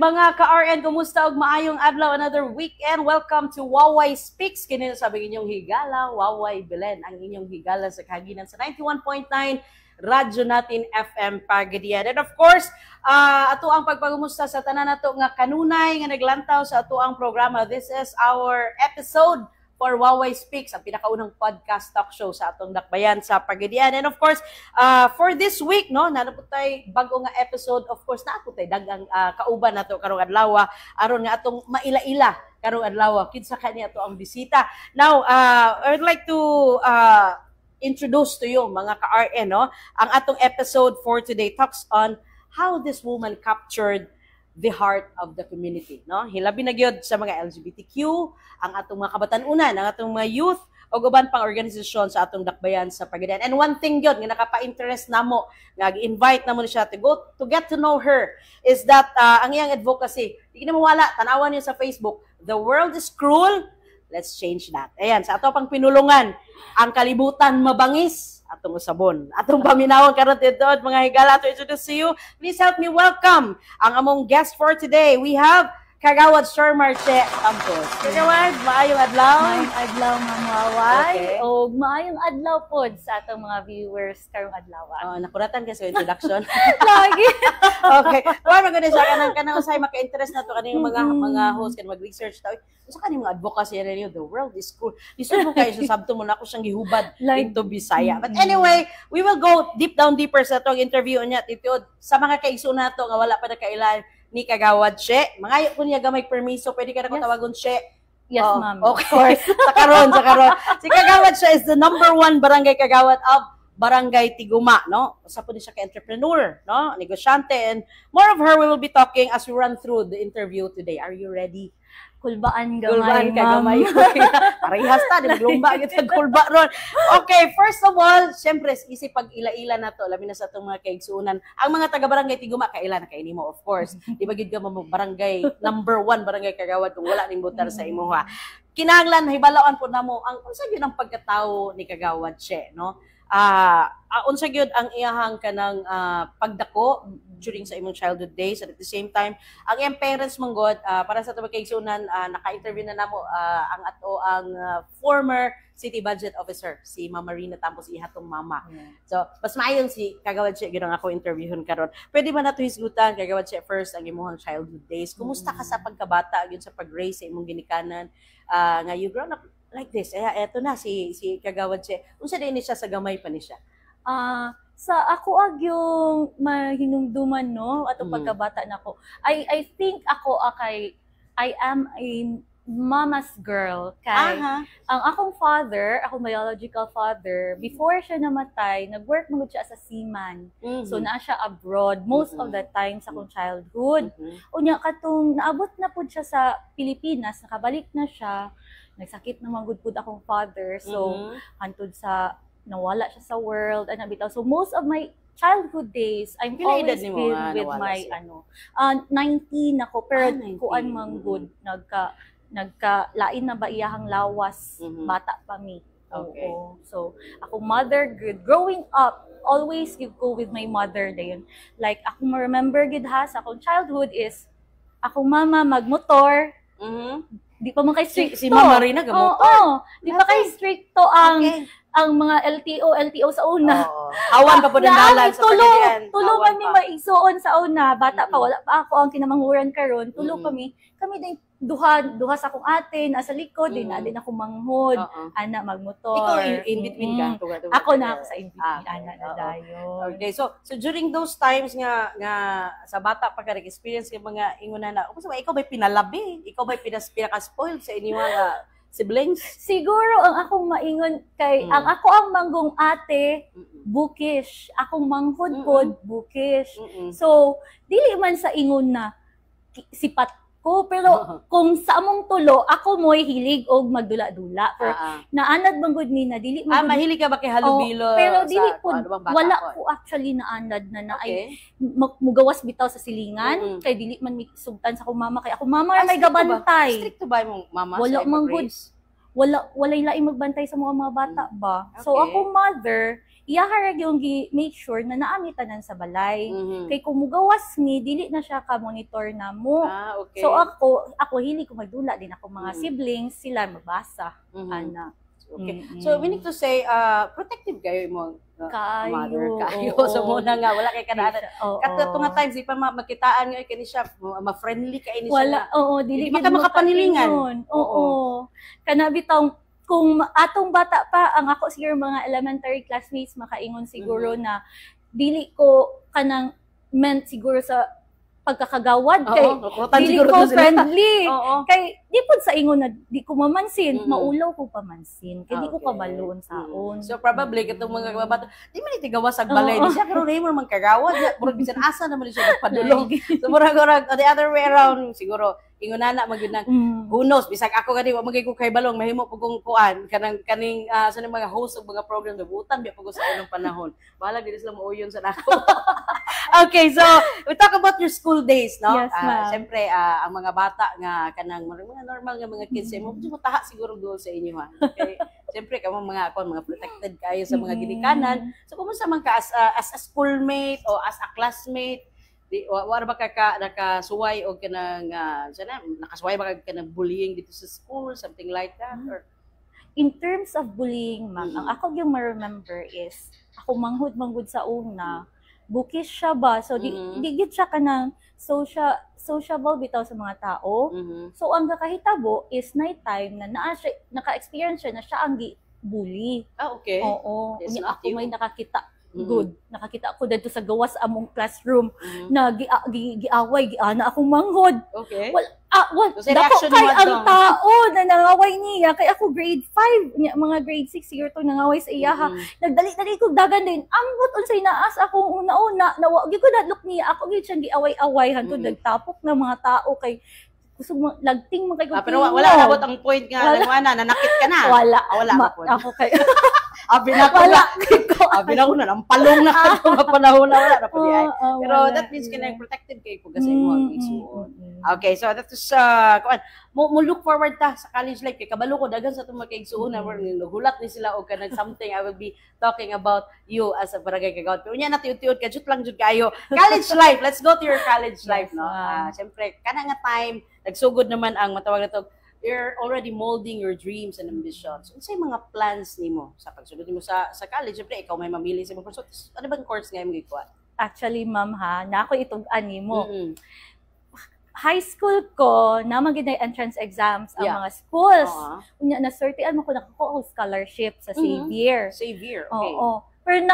Mga ka-RN, kumusta og maayong adlaw, another weekend. Welcome to Waway Speaks. Kini sabi inyong higala, Waway Belen, ang inyong higala sa kahaginan sa 91.9 radyo natin FM Pagadian. And of course, ato ang pagpagumusta sa tanan nato nga kanunay nga naglantaw sa ato ang programa. This is our episode for Waway Speaks, ang pinakaunang podcast talk show sa atong dakbayan sa Pagadian. And of course, for this week, no, nanaputay bago nga episode, of course, naaputay dagang kauban nato karong adlaw, aron nga atong maila-ila karong adlaw kinsa kani ato ang bisita. Now, I would like to introduce to you mga ka-RN, no, ang atong episode for today talks on how this woman captured the heart of the community, no? Hilabi na gyud sa mga LGBTQ, ang atong mga kabatan-unan, ang atong mga youth o uban pang organisasyon sa atong dakbayan sa Pagadian. And one thing gyud nga nakapa-interest namo, nga gi-invite namo siya to get to know her is that ang iyang advocacy, di na mawala, tanawan niyo sa Facebook, the world is cruel, let's change that. Ayan, sa ato pang pinulungan, ang kalibutan mabangis, atong usabon. Atong paminawon karon dito mga higala, to introduce to you. Please help me welcome ang among guest for today. We have Kagawad Sir Marche Campos. Kagawad, maayong adlaw. Maayong adlaw, Ma'am Waway. Okay. O maayong adlaw po sa atong mga viewers karong adlaw. Nakuratan ka sa introduction. Lagi. Okay. Well, maganda siya kanang usay maka-interest na to kaning mga host kan mag-research taw. Usa kaning mga advocacy niyo, the world is cool. Lisod mo kayo sa sabto mo na ako siyang gihubad into Bisaya. But anyway, we will go deeper sa tong interview niya tituod sa mga kaigsoon nato nga wala pa na kailan ni Kagawad She. Mga kun niya gamay permiso, pwede ka na ko tawagon She. Yes, ma'am. Okay. Of course. sa karon. Si Kagawad She is the #1 barangay kagawad of Barangay Tiguma, no? Usa po ni siya ka-entrepreneur, no? Negosyante, and more of her we will be talking as we run through the interview today. Are you ready? Kulbaan gamay, ma'am. Parehas ta, naglumba kita kulba ron. Okay, first of all, syempre isip pag ila-ila na to, labi na sa itong mga kaigsuunan. Ang mga taga-barangay Tiguma, kaila na kaini mo, of course. Di ba gid ka mo barangay #1 barangay kagawad kung wala ning butar sa imo ha. Kinahanglan hibalawan po namo ang unsa gyud ang pagkatawo ni Kagawad She, no? Unsa gyud ang iyahang kanang pagdako during sa imong childhood days, and at the same time ang iyang parents manggod para sa tubag kaigsunan, naka-interview na namo ang ato ang former city budget officer si Ma'am Marina Tampos, ihatong mama. So mas maayon si Kagawad She gyud ang ako interviewon karon. Pwede man nato hisgutan Kagawad She first ang imong childhood days. Kumusta ka sa pagkabata gyud sa pag-raise sa imong ginikanan nga you grown up like this? Eto na si Kagawad She. Unsa din ni siya sa gamay pa ni siya? Sa ako yung mahinumduman, no, atong pagkabata nako. I think ako I am a mama's girl kay ang akong father, akong biological father, before siya namatay, nag-work mo siya as a seaman. So naa siya abroad most of the time sa akong childhood. Unya katong naabot na pud siya sa Pilipinas, nakabalik na siya. Nagsakit naman gud pud akong father. So hantod sa nawala siya sa world, bitaw. So most of my childhood days, I'm always filled with my 19 ako, pero kuan man good, nagka-lain na ba iyahang lawas, bata pa mi. Okay. So ako mother good, growing up, always you go with my mother dayon. Like ako remember gid ha sa akong childhood is akong mama magmotor. Di pa man kay stricto. Si Ma'am Marina gamotor. Di pa kay stricto ang mga LTO sa una. Awan pa po ng dalan sa Pagadian. Tulo kami maigsuon sa una. Bata pa, wala pa ako ang kinamanghuran karon. Tulo kami din duha sa akong ate, nasa likod, din ako manghod, ana magmotor. Ikaw in between ka? Ako na ako sa in between, ana na dayon. Okay, so during those times nga sa bata pa ka experience ng mga ingunan na, ikaw ba'y pinalabi? Ikaw ba'y pinaka-spoiled sa inyo mga siblings? Siguro ang akong maingon kay ang ako ang manggong ate bookish, akong manghod bookish. So dili man sa ingon na sipat ko, pero kung sa among tulo ako mo'y hilig og magdula-dula, pero naanad bang gud mi na dili mahilig ka ba kay halubilo? Pero dili po, wala ko actually naanad na ay mugawas bitaw sa silingan, kay dili man mi sugtan sa akong mama, kay akong mama may gabantay. Stricto ba imong mama? Wala man gud, walay laing magbantay sa mga bata ba. So akong mother iyaharag yung make sure na naami tanan sa balay. Kay kung mugawas ni dili na siya ka monitor na mo. Okay. So ako hili ko magdula din ako mga siblings sila mabasa ana. Okay. So we need to say protective kayo mo mother kayo so muna nga wala kay kanaan. Kato nga times di pa makitaan nga kani siya ma-friendly kay ni siya. Wala dili ka makapanilingan. Oo. Kana bitaw kung atong bata pa ang ako siguro mga elementary classmates makaingon siguro na dili ko kanang meant siguro sa pagkakagawad kay dili ko friendly kay di pud sa ingon na di ko mamansin maulaw ko pamansin kay di ko kabaloon saon. So probably katong mga bata di man itigawas ag balay di siya karon raymor man kagawad murag bisan asa naman siya nagpadulong. So murag the other way around siguro ingonana magyud nang who knows bisag ako gani wa magay ko kay balong mahimo pug kong kuan kaning sa mga host og mga program nabutan biya pug sa ilang panahon bahala dili sila mauyon sa nako. Okay, so we talk about your school days, no? Yes, siyempre ang mga bata nga kanang mga normal nga mga kids mo taha siguro doon sa inyo ha. Okay. Siyempre kamo mga protected kayo sa mga ginikanan. So kumusta man ka as a schoolmate o as a classmate? Wala ba ka nakasuway o kanang nakasuway ba ka ng bullying dito sa school, something like that? Or in terms of bullying, ma'am, ang ako yung ma-remember is ako manghud sa una, bukis siya ba? So di gid siya kanang sociable bitaw sa mga tao. So ang nakahitabo is night time na naka-experience siya na siya ang bully. Okay. Oo. Yes, ako may nakakita. Good. Nakakita ko dito sa gawas among classroom na giaway giana akong manghod. Okay. So dako kay ang tao na nangaway niya kay ako grade 5 mga grade 6 year to nangaway sa iyaha. Nagdali-dali ko dagan din. Ambot unsay naas ako una-una nawagi ko nadlok niya ako gid siyang giaway-away hantud nagtapok na mga tao kay kusog lagting man kay ko. Pero wala nabot ang point nga nanakit ka na. Wala ako kay Abi na ko na nampalong na ako nga panahon na wala na po di ay. Pero that means kinay protected kay ko kasi mo ang isuon. Okay, so that is mo look forward ta sa college life kay kabalo ko daghan sa tong magkaigsuon na hulat ni sila og kanang something I will be talking about you as a barangay kagawad. Pero nya natiud-tiud ka jud lang jud kayo. College life, let's go to your college life no. Syempre kana nga time nagsugod naman ang matawag na to you're already molding your dreams and ambitions. Unsay mga plans nimo sa pagsunod nimo sa college? Siyempre, ikaw may mamili sa mga course. Ano bang course nga imong gikuha? Actually, ma'am ha, na ako itug-an nimo. High school ko, naman gid entrance exams ang mga schools. Unya nasortian mo ko nakakuha scholarship sa Xavier. Xavier, okay. Oo. Pero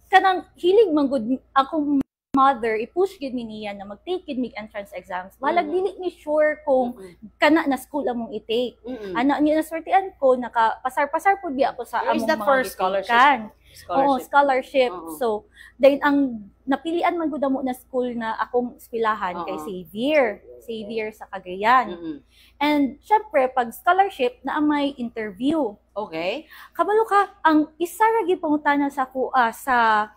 kanang hilig man gud akong mother, i-push gid ni niya na mag-take gid mig entrance exams. Walag dili ni sure kung kana na school among i-take. Ana niya nasortian ko nakapasar-pasar pud biya ako sa among that for scholarship? Oo, scholarship. So, then ang napilian man gud mo na school na akong eskwelahan kay Xavier sa Cagayan. And syempre pag scholarship na may interview. Okay. Kabalo ka ang isa ra gid pangutana sa kuha sa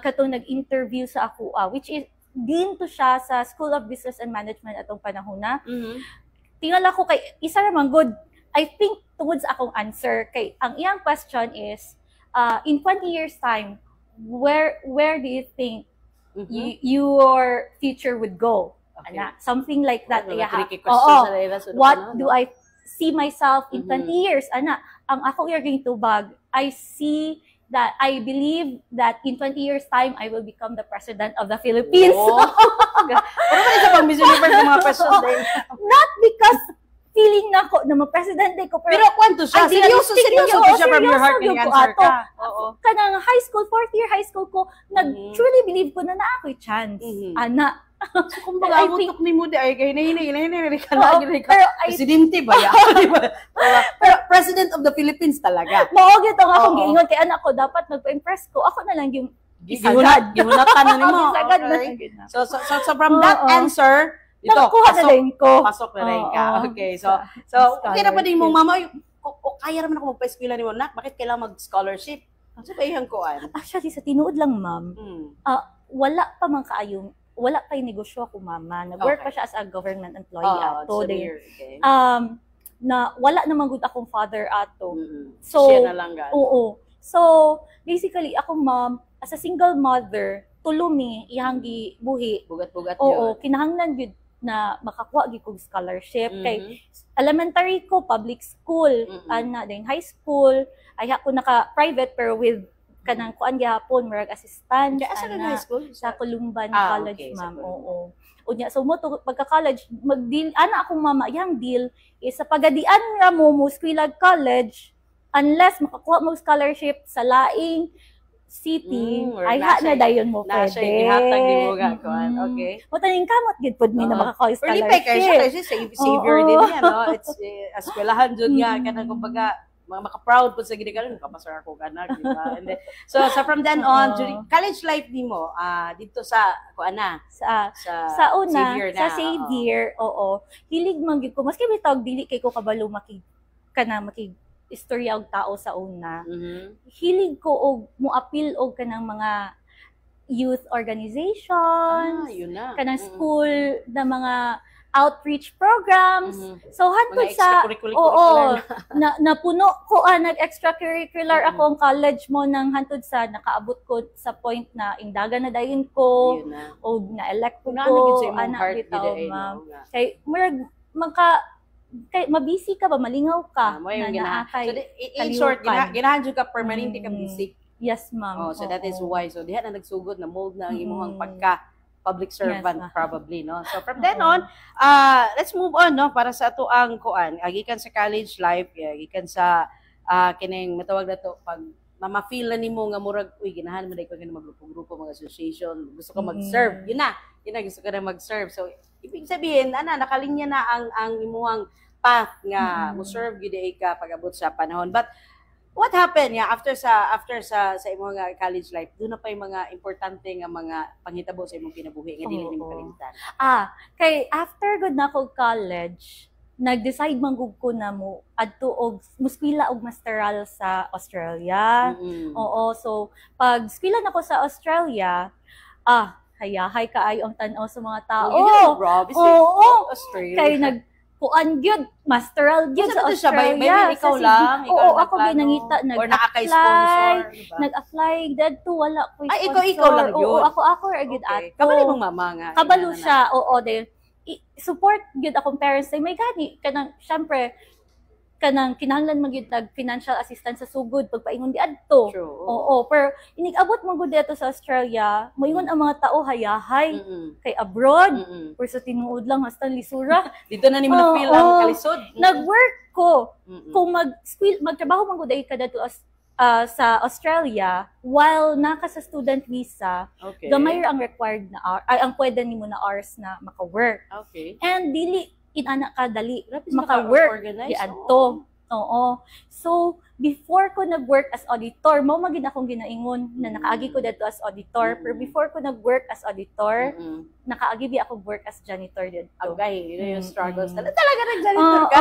katong nag-interview sa ako, which is din to siya sa School of Business and Management atong panahon na. Tingala ko kay isa ra man good. I think tungod sa akong answer kay ang iyang question is in 20 years time where do you think your future would go? Okay. Something like that. What do I see myself in 20 years? Ang ako yung tubag, I believe that in 20 years time, I will become the president of the Philippines. Ano ba isa pang Miss Universe ng mga questions din? Not because feeling na ko na ma-presidente ko. Pero kwento siya. Seryoso siya from your heart yung answer ka. Kanang high school, 4th year high school ko, nag-truly believe ko na ako'y chance. Ana. So, kung baga, utok ni mo di ay kay hinahinay ka lagi ka. Presidente ba yan? Pero President of the Philippines talaga. Maogit ang akong giingon kay anak ko, dapat magpa-impress ko. Ako na lang yung gihunatan na nimo. So from that answer, ito, pasok na rin ka. Okay, so okay na pa din mo, mama, kaya naman ako magpa-eskwela ni mo, nak, bakit kailangan mag-scholarship? Ano ba ihang kuan? Actually, sa tinuod lang, ma'am, wala pa man kaayong wala pa'y negosyo ako, mama. Nag-work pa siya as a government employee ato. Na wala naman good akong father ato. So, siya na lang gan. Oo. So, basically, ako ma'am, as a single mother, tulumi, iyang gibuhi. Bugat-bugat Oo, yun. kinahanglan gyud na makakuha gyud kog scholarship Mhm. kay elementary ko public school, ana then high school ay ako naka private pero with kanang kuan gyapon murag assistant Kaya asa ka ana high school? sa Columban Ah, College okay, sa ma'am. Columban. Oo. Unya so mo to pagka-college mag-deal ana akong mama yang deal is sa pagadian ra mo eskwela college unless makakuha mo scholarship sa laing city or ay ha na dayon mo nasa pwede. ihatag ni mo ga kuan. Mm. Okay. Mo taning kamot gid pud mi na Oo. makakuha Or scholarship. lipay kayo siya kasi savior Oo. din yan, no? It's eskwelahan jud nga Mm. kanang kumbaga maka-proud po sa gid ka kapasar ako kanak, di ba? And then, so from then on, Oo. during college life nimo, dito sa kuan na Sa una, Xavier na, sa Xavier, oo. Hilig man gyud ko maski bitawg dili kay ko kabalo makig istorya og tao sa una. Hilig ko og mo-appeal og kanang mga youth organization, yun na. kanang school na mga outreach programs. So hantod Mga sa extracurricular napuno ko nag-extracurricular ako ang college mo nang hantod sa nakaabot ko sa point na ingdaga na dayon ko Yun na. o na-elect ko Kung ano yun sa imong ana heart, bitaw gid, ma'am. no? Nga. Kay murag kay mabisi ka ba malingaw ka Mo yung na ginahan. naakay So, in short, kalihukan. ginahan jud ka permanente ka basic. Yes ma'am. Oh, so that is Oo. why. So diha na nagsugod na mold na ang imong Mm. pagka public servant Yes, ma'am. probably, no? So from then Oo. on, let's move on, no? Para sa ato ang kuan, gikan sa college life, gikan sa kining matawag na to pag mama-feel na nimo nga murag uy ginahan mo dai ko kini magrupo-grupo mga association, gusto ka mag-serve. Yun na gusto ka na mag-serve. So ibig sabihin nakalinya na ang imuhang path nga mo serve gyud ka pag-abot sa panahon. But what happened after sa imong college life? Doon na pa yung mga importante nga mga panghitabo sa imong kinabuhi nga dili nimo Oo. kalimtan. Kay after good na ko college, nag-decide man gud ko na mo adto og muskwila og masteral sa Australia. Oo, so pag eskwela na ko sa Australia, hayahay kaayo ang tan-aw sa mga tao. Grabe Oo. Australia. Kay kuan gyud, masteral gyud sa Saan to siya? Australia. May ikaw sa lang? Sydney. Ikaw Oo, ang ako nagplano? ginangita, Or nakaka-sponsor, diba? Nag-apply, dadto wala ko Ay, sponsor. ikaw lang yun? Oo, ako ra gyud Okay. ato. Kabalo mong mama nga. Kabalo siya, oo, then support gyud akong parents say may gani kanang syempre kanang kinahanglan man gyud nag financial assistance sa sugod pagpaingon di adto. True. Oo, pero inig-abot man gud dito sa Australia, moingon ang mga tao hayahay kay abroad. Pero sa tinuod lang hasta lisura. Dito na nimo na-feel ang kalisod. Nag-work ko. Kung magtrabaho man gud kada to sa Australia while naka sa student visa, Okay. gamay ra ang required na ang pwede nimo na hours na maka-work. Okay. And dili inana ka dali Grabe, maka-work maka-organize, di adto. Oo. So, before ko nag-work as auditor, mao magid akong ginaingon na nakaagi ko dito as auditor, pero before ko nag-work as auditor, nakaagi bi ako work as janitor dito. Agay, yun yung struggles. Talaga nag-janitor ka?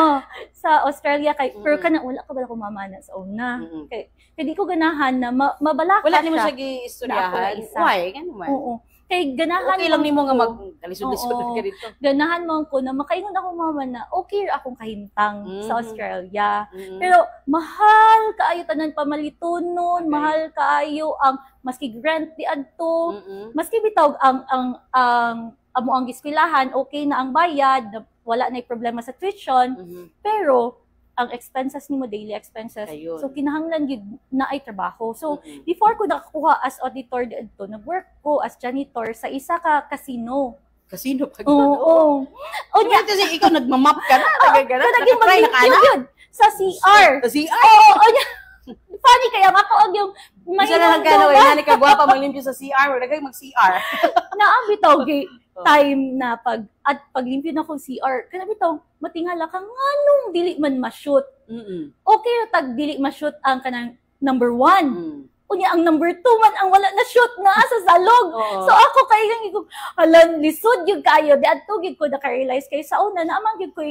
Sa Australia kay pero kana wala ka bala ko mamana sa una. Kay di ko ganahan na mabalaka Wala nimo siya. siya gi-istoryahan. Na ako isa. Why? Ganun man. Oo. Kay ganahan Okay lang nimo nga ko- mag-kalisod-lisod Oo. ka dito. ganahan mo ko na makaingon ako mama na okay ra akong kahimtang sa Australia. Mm. Pero mahal kaayo tanan pamalitunon, Okay. mahal kaayo ang maski grant di adto, Mm-mm. maski bitaw ang amo ang giskwelahan, okay na ang bayad, wala na problema sa tuition, Mhm. pero ang expenses nimo daily expenses. Ayun. So kinahanglan gid na ay trabaho. So Mm-mm. before ko nakakuha as auditor dito, nag-work ko as janitor sa isa ka casino. Casino pag Oo. O niya, Kasi ikaw nagmamap ka na, nagagana. naging Nakatry na ka na. yun sa CR. Kasi Oo, o niya. Funny kaya ako og yung isa na lang ka na, nani ka gwapa maglimpyo sa CR, wala kang mag-CR. naambitaw time na paglimpyo na kong CR, kana bitaw matingala ka nganong dili man ma-shoot. Mm-mm. Okay ra tag dili ma-shoot ang kanang number 1. Mm. Unya ang number 2 man ang wala na shoot nga sa salog. Oo. So ako kay ko halan lisod gyud kayo di adto gyud ko naka-realize kay sa una naamang gyud ko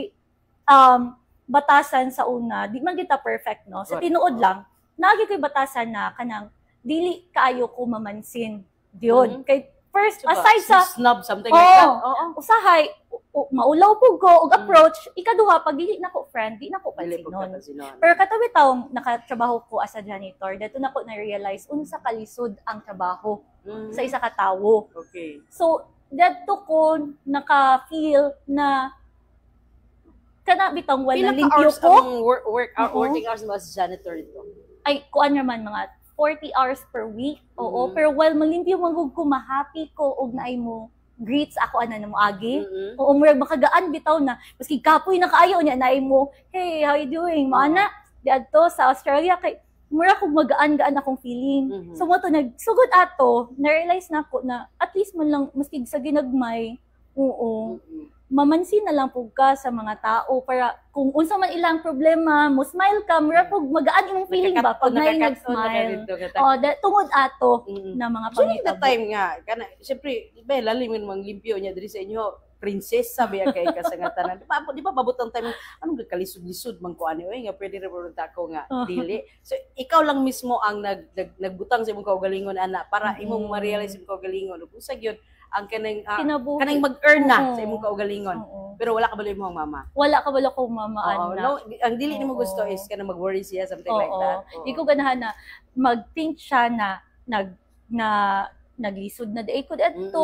batasan sa una di man kita perfect no. Sa Right. tinuod lang naagi koy batasan na kanang dili kaayo ko mamansin. Diyon. Mhm. Kay first, Diba? aside sa, Snub, something like that. usahay, maulaw po ko, og approach, ikaduha, pag dili na ko friend, di na ko Dili po pansinon. kapasinon. Pero katabi taong nakatrabaho ko as a janitor, dato na ko na-realize, unsa kalisod ang trabaho sa isa ka tawo. Okay. So, dato ko naka-feel na kana bitang wala limpyo ko. Ang working hours mo as janitor ito? Ay, kuan naman mga 40 hours per week. Oo, pero while malimpyo magug ko, mahappy ko, og naay mo greets ako ana na mo agi. Oo, murag makagaan bitaw na. Maski kapoy na kaayo niya naay mo, hey, how you doing? Maana, di adto sa Australia kay mura kog magaan-gaan akong feeling. So mo to nagsugod ato, na-realize na ko na at least man lang maski sa ginagmay, oo. Mamansin na lang pug ka sa mga tao para kung unsa man ilang problema, mo smile ka, mura pug magaan imong feeling ba pag naay nag-smile. Tungod ato na mga During the panghitabo. time nga, kana syempre, iba lalim mang limpyo niya diri sa inyo. Prinsesa biya kay kasangatanan. Di ba mabutang time anong kalisod-lisod man ko ani oy nga pwede ra pud ako nga dili. So ikaw lang mismo ang nagbutang sa imong kaugalingon ana para imong ma-realize imong kaugalingon. Usag yun ang kanang mag-earn na sa imong kaugalingon. Pero wala ka bala imong mama. Wala ka bala kong mama anak. No, ang dili nimo gusto is kana mag-worry siya something like that. Di ko ganahan na mag-think siya na naglisod na day ko dito,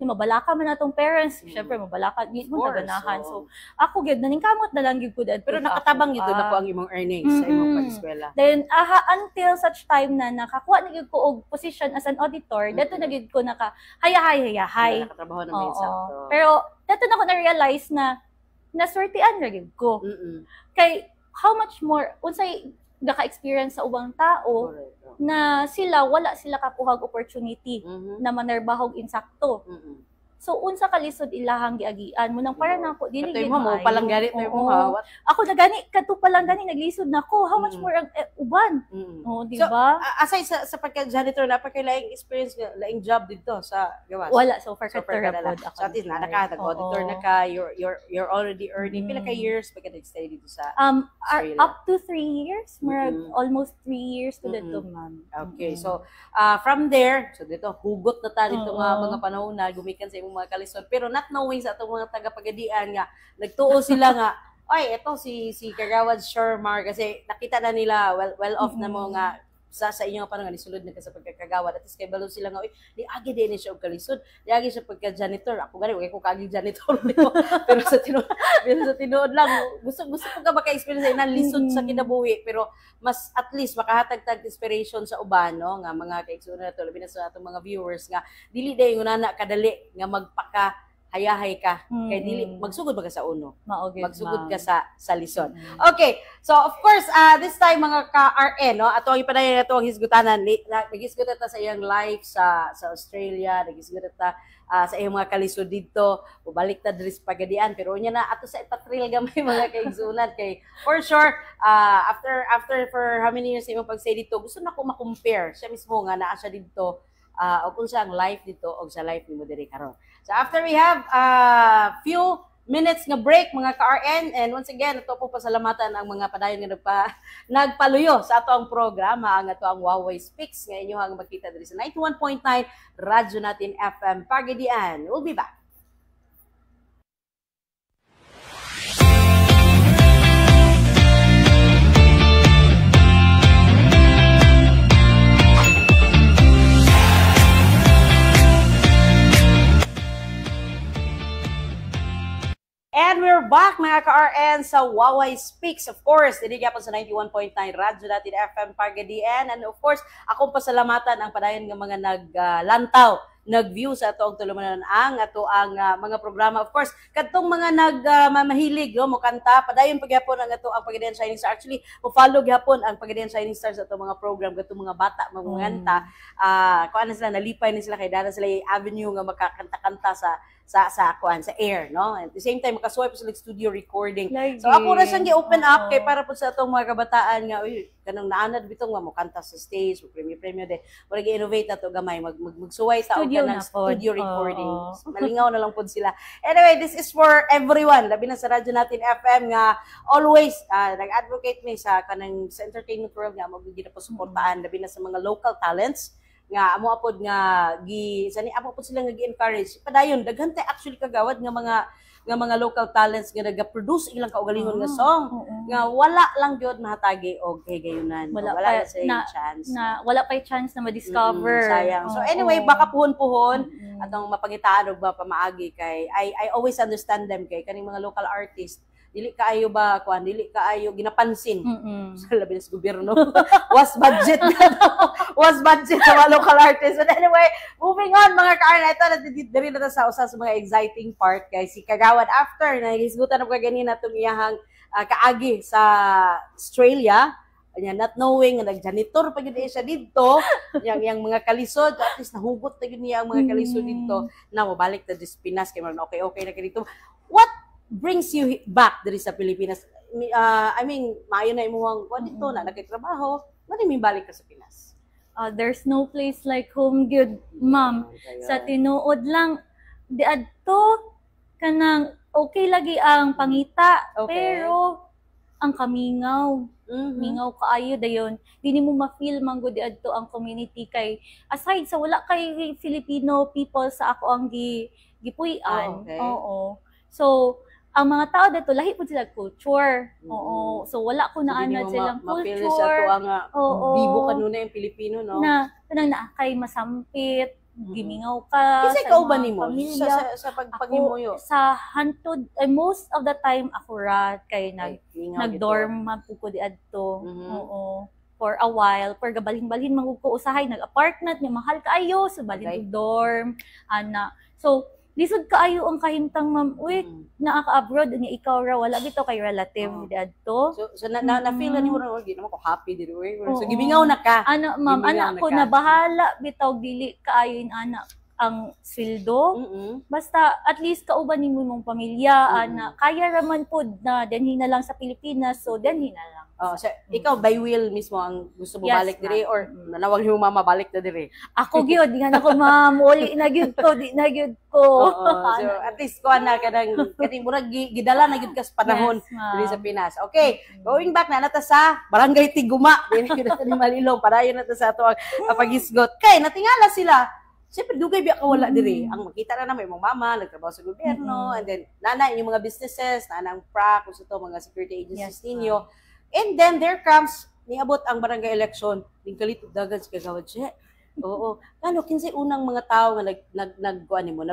mabalaka man atong parents, syempre mabalaka di mo ganahan. So ako gyud naningkamot na lang gyud ko dito. Pero nakatabang gyud na ko ang imong earnings sa imong pag-eskwela. Then until such time na nakakuha na gyud ko og position as an auditor, dato na gyud ko hayahay. Nakatrabaho na may sakto. Pero dato na ko na realize na naswertean ra gyud ko. Kay how much more unsay gaka-experience sa ubang tao na wala sila kakuhag opportunity na manarbahog insakto. So unsa kalisod ilahang giagian mo nang para nako dili gid mo palang gani tayo mo ha. Ako na gani kadto pa lang gani naglisod nako. How much more ang uban? Di ba? So aside sa pagka-janitor na laing experience nga laing job dito sa gawas. Wala so far katera pod ako. So at least nag-auditor na ka, you're already earning pila ka years pagka nag-stay dito sa up to 3 years, almost 3 years to dito ma'am. Okay. So from there, so dito hugot na ta dito nga mga panahon na gumikan sa mga kalisod, pero not knowing sa atong mga taga-pagadian nga nagtuo sila nga ay ito si Kagawad Shermar kasi nakita na nila well off na mo nga sa inyo pa nga nisulod na ka sa pagkakagawad at kay balo sila nga oy di agi din siya og kalisod di agi siya pagka janitor ako gani wala ko kagi janitor pero sa tinuod lang gusto ko ka maka-experience na lisod sa kinabuhi pero mas at least makahatag-tag inspiration sa uban no nga mga kaigsunan nato labi na sa atong mga viewers nga dili day ngunana kadali nga magpaka hayahay ka kay dili magsugod ba ka sa uno magsugod ka sa lisod. Okay, so of course this time mga ka-RN no ato ang ipadayon nato ang hisgutanan nagisgot ta sa iyang life sa Australia, nagisgot ta sa iyang mga kalisod dito balik ta diri sa Pagadian pero unya na ato sa ipatril gamay mga kaigsunan kay for sure after for how many years imong pag-stay dito gusto na ko ma-compare siya mismo nga naa siya dito o kung sa ang life dito o sa life ni mo diri karon. So after we have few minutes nga break mga ka-RN and once again ito po pasalamatan ang mga padayon nga nagpaluyo sa ato ang programa ang ato ang Huawei Speaks nga inyo hang makita diri sa 91.9 Radyo Natin FM Pagadian. We'll be back. And we're back mga ka-RN sa Huawei Speaks. Of course, diniga po sa 91.9 Radyo Natin FM Pagadian. And of course, akong pasalamatan ang padayon ng mga naglantaw, nag-view sa atong tulumanon ang mga programa. Of course, kadtong mga nagmamahilig mo kanta, padayon pagyapon ang ang Pagadian Shining Star. Actually, mo-follow gyapon ang Pagadian Shining Stars sa atong mga program kadtong mga bata magunganta. Kuan na sila nalipay na sila kay dana sila avenue nga makakanta-kanta sa air, no? At the same time, makaswipe po sila studio recording. So ako na siyang gi-open up kay para po sa atong mga kabataan nga, uy, kanang naanad bitong mo kanta sa stage, premyo de. Wala gi-innovate na to gamay, magsuway ta og kanang studio recording. Malingaw na lang po sila. Anyway, this is for everyone. Labi na sa Radyo Natin FM nga always nag-advocate me sa kanang sa entertainment world nga magiging na po suportaan labi na sa mga local talents nga amo apod nga amo apod sila nga gi-encourage padayon daghan tay actually kagawad nga mga local talents nga naga-produce ilang kaugalingon nga song nga wala lang gyud mahatagi og higayunan wala pa chance wala pa chance na ma-discover sayang so anyway baka puhon-puhon atong mapangitaan og pamaagi kay I always understand them kay kaning mga local artists dili kaayo ba kuan dili kaayo ginapansin sa labi sa gobyerno was budget sa mga local artists and anyway moving on mga ka-arna ito diri na sa usa sa mga exciting part kay si Kagawad after na hisgutan og ganina tong iyahang kaagi sa Australia anya not knowing nga nag-janitor pa gyud siya didto yang mga kalisod at least nahugot na gyud niya ang mga kalisod didto na mobalik ta dis Pinas kay okay na kay dito what brings you back diri sa Pilipinas? I mean, maayo na imuhang kuan dito na nagtrabaho, mali mi balik ka sa Pinas. There's no place like home good, ma'am. Sa tinuod lang di adto kanang okay lagi ang pangita, pero ang kamingaw. Mingaw kaayo dayon. Dili mo ma-feel man gud di adto ang community kay aside sa wala kay Filipino people sa ako ang gipuy-an. Oo. So ang mga tao dito lahi pud sila culture. Oo. So wala ko na ana silang culture. Sa to ang bibo kanunay ang Pilipino no. Na kanang naakay masampit, gimingaw ka kasi ikaw ba nimo sa pagpagimuyo sa hantod most of the time ako ra kay nag-dorm man pud di adto. Oo. For a while, for gabalhin-balhin man ko usahay nag-apartment nga mahal kaayo so balhin dorm ana. So lisod kaayo ang kahimtang ma'am, uy, naaka-abroad niya ikaw ra wala bitaw kay relative di adto. So na feel ni mo ra di naman ko happy diri uy. So gibingaw na ka. Ana ma'am, ana ko na bahala bitaw dili kaayo in ana ang sweldo. Basta at least kauban nimo mong pamilya ana kaya ra man pud na denhi na lang sa Pilipinas so denhi na lang. So ikaw by will mismo ang gusto mo balik diri or nanawag mo mama balik na diri? Ako gyud di nga nako ma'am uli na gyud ko di na gyud ko. So at least ko na kanang murag gidala na gyud ka sa panahon diri sa Pinas. Okay, going back na nata sa Barangay Tiguma diri gyud ni Malilong padayon nata sa ato ang pagisgot. Kay natingala sila siyempre, dugay biya ka wala diri. Ang makita na naman, yung mama, nagtrabaho sa gobyerno, and then, nanay, yung mga businesses, nanang PRAC, kung ito, mga security agencies ninyo. And then, there comes, niabot ang barangay election, din kalito dagan sa Kagawad siya. Oo. Kano, kinsay unang mga tao nga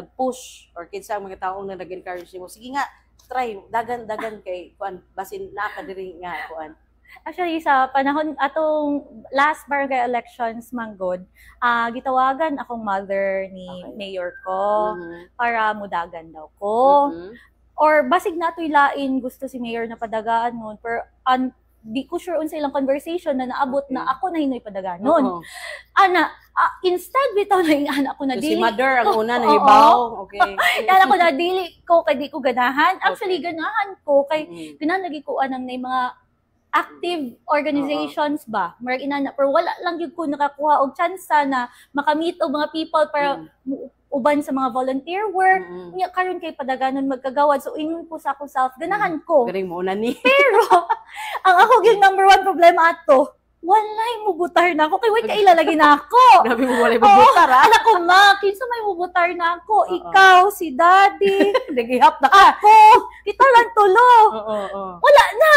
nag-push, or kinsay ang mga tao nga nag-encourage mo, sige nga, try, dagan kay, kuan, basin, nakadiri nga, kuan. Actually, sa panahon atong last barangay elections manggod, gitawagan akong mother ni mayor ko para mudagan daw ko. Or basig natoy lain gusto si mayor na padagaan nun, pero di ko sure unsa ilang conversation na naabot na ako na hinoy padaganon. Ana, instead bitaw na yung anak ko na so, dili. Si mother ang una na ibaw. Okay. Kaya ako na dili ko kay di ko ganahan. Actually ganahan ko kay ganahan lagi ko anang na mga active organizations ba marag inana pero wala lang gyud ko nakakuha og chance na makamit og mga people para uban sa mga volunteer work nya karon kay padaganon magkagawad so ingon ko sa ako self ganahan ko galing mo na ni pero ang ako gyud number one problema ato walay mo butar na ako kay way kailalagi na ako. Grabe mo walay mo butar ha. Anak ko ma, kinsa may mo butar na ako? Ikaw, si daddy, nagihap na ka. Ako, kita lang tulo. Wala na.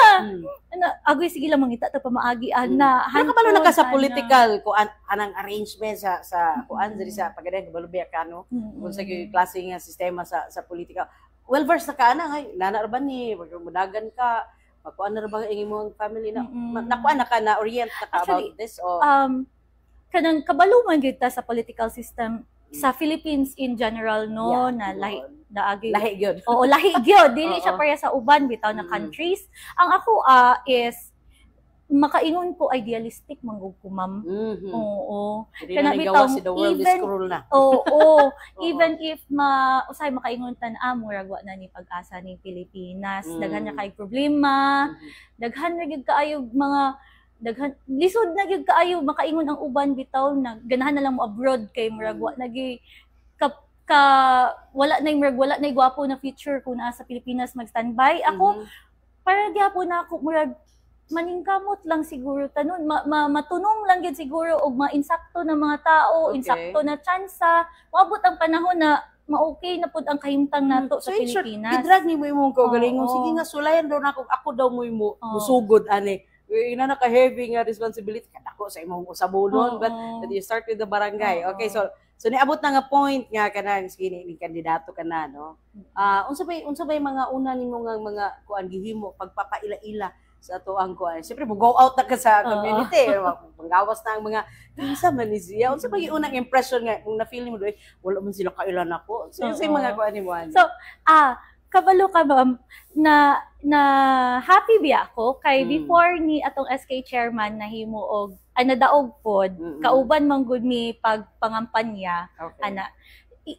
Agoy sige lang mangita ta pamaagi ana. Ano ka ba na sa political ko anang arrangement sa kuan diri sa pagadan balubiya kano kung sa klase nga sistema sa politika. Well versed na ka ana ngay nana ba ni magmudagan ka kuan na ba ang imong family na nakuan na ka na orient na ka about this o kanang kabaluman gyud ta sa political system sa Philippines in general no na lahi gyud. Oo, lahi gyud dili siya pareha sa uban bitaw na countries. Ang ako is makaingon ko idealistic manggug ko ma'am. Oo. Kana bitaw si the world is cruel na. Oo. Even if usay makaingon tan murag wa na ni pag-asa ni Pilipinas, daghan na kay problema, daghan na gyud kaayo mga lisod na gyud kaayo makaingon ang uban bitaw na ganahan na lang mo abroad kay murag wa nagi wala na gwapo na future kung naa sa Pilipinas mag-standby. Ako para gyapon na ako murag maningkamot lang siguro tanon, matunong lang gid siguro og mainsakto na mga tao, insakto na tsansa, maabot ang panahon na ma-okay na pud ang kahimtang nato sa Pilipinas. Idrag ni mo imong kaugalingon, sige nga sulayan daw nako, ako daw mo musugod ani. Ina na ka-heavy nga responsibility kadako sa imong usabonon, but you start with the barangay. Okay, so niabot na nga point nga kanang sige ni kandidato ka na, no. Unsa bay mga una nimo nga mga kuan gihimo pagpapaila-ila sa ato ang kuan. Siyempre mo go out na ka sa community, manggawas na ang mga kinsa man ni siya. Unsa bay unang impression nga kung na-feel mo doy wala man sila kailan ako. So mga kuan ni mo. So kabalo ka ba na happy biya ako kay before ni atong SK chairman nahimo og nadaog pod kauban man gud mi pagpangampanya ana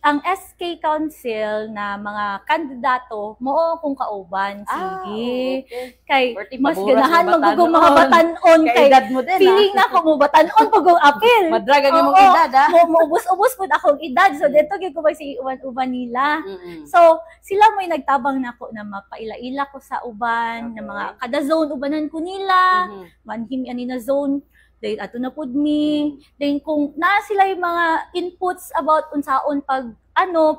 ang SK Council na mga kandidato mo kung kauban sige kay mas ganahan magugong mga batan-on kay feeling na ko mo batan-on pag apil madrag ang imong edad mo ubos-ubos pud akong edad so dito gyud ko si uban nila so sila mo'y nagtabang nako na mapaila-ila ko sa uban na mga kada zone ubanan ko nila manhim ani na zone then ato na pud mi then kung na sila yung mga inputs about unsaon pag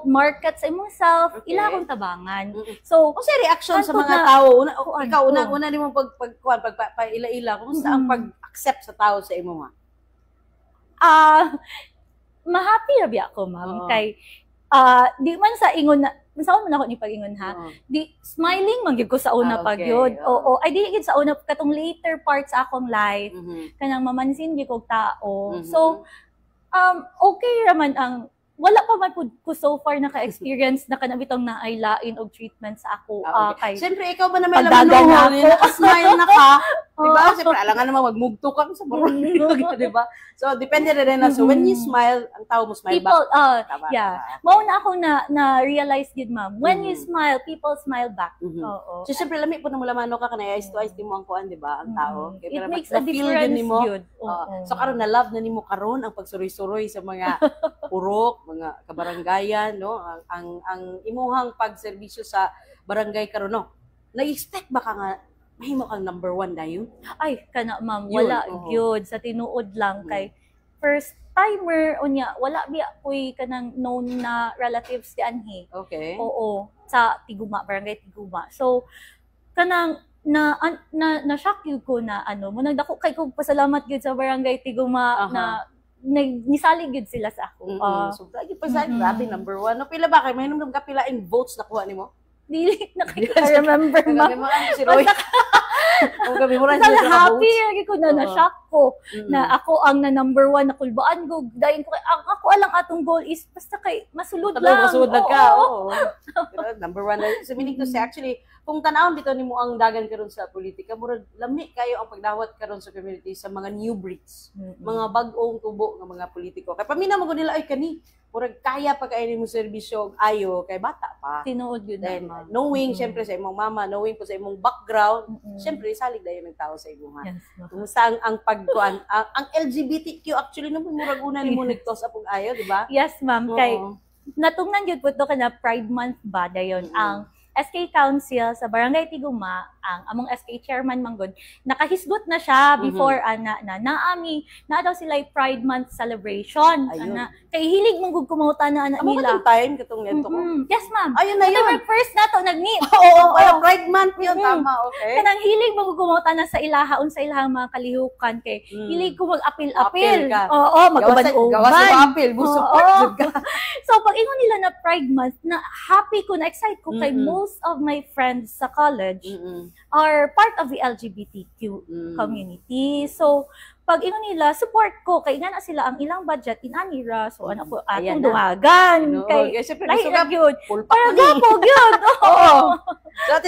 market sa imong self ila akong tabangan so unsa reaction sa mga tao ikaw una nimo pagpaila-ila kumusta ang pag-accept sa tao sa imo nga ma-happy ra biya ako ma'am kay di man sa ingon na saan man ako ni pag-ingon ha di smiling man gyud ko sa una pag yun ay di gyud sa una katong later parts sa akong life kanang mamansin gyud kog tao so okay raman ang wala pa man pud ko so far naka-experience na kanabitong na ay lain og treatment sa ako kay siyempre ikaw ba na may laman naka-smile na ka diba siyempre alangan naman magmugto ka sa barangay diba so depende rin na so when you smile ang tao mo smile people, back mao na ako na realize gid ma'am when you smile people smile back so siyempre lami po na mulamano ka kanay eyes to eyes nimo ang kuan diba ang tao it makes a difference yun so karon na love na nimo karon ang pagsuroy-suroy sa mga purok mga kabarangayan no ang imuhang pagserbisyo sa barangay karon no na-expect ba ka nga mahimo kang number 1 dayon ay kana ma'am wala gyud sa tinuod lang kay first timer unya wala biya koy kanang known na relatives di anhi sa Tiguma barangay Tiguma so kanang na shock yun ko na mo nagdako kay kog pasalamat gyud sa barangay Tiguma na nisalig gid sila sa ako. So lagi pa sa grabe number 1. No pila ba kay may nung kapila in votes nakuha nimo? Dili na kay remember ma. Si Roy. Ang gabi mo rin sa happy lagi ko na shock ko na ako ang na number 1 na kulbaan ko dayon ko ako alang atong goal is basta kay masulod lang. Masulod ka. Number 1 so meaning to say actually kung tanawon dito nimo ang dagan karon sa politika murag lami kayo ang pagdawat karon sa community sa mga new breeds mga bag-ong tubo nga mga politiko kay pamina mo nila ay kani murag kaya pa kay nimo serbisyo ayo kay bata pa tinuod yun then knowing syempre sa imong mama knowing po sa imong background syempre salig dayon ng tao sa imong kumusta ang pagkuan ang LGBTQ actually no murag una nimo nagtos apong ayo di ba yes ma'am kay natungnan gyud pud to kana Pride Month ba dayon ang SK Council sa Barangay Tiguma, ang among SK Chairman Manggod, nakahisgot na siya before naami na daw sila Pride Month celebration. Kay hilig manggod kumauta na nila. Amo time katong nito ko. Yes ma'am. Ayun na yun. First nato nag-meet. Pride Month yun tama, okay. Kanang hilig manggod kumauta na sa ilaha unsa ilahang mga kalihukan kay hilig ko mag-apil-apil. Mag-uban-uban. Gawas mo apil, support ka. So pag ingon nila na Pride Month, na happy ko na excited ko kay most of my friends sa college are part of the LGBTQ community. So, pag ingon nila, support ko. Kay nga na sila ang ilang budget in Anira. So, ano po, atong dumagan. Kay, lahi na yun. Para gapog yun. So,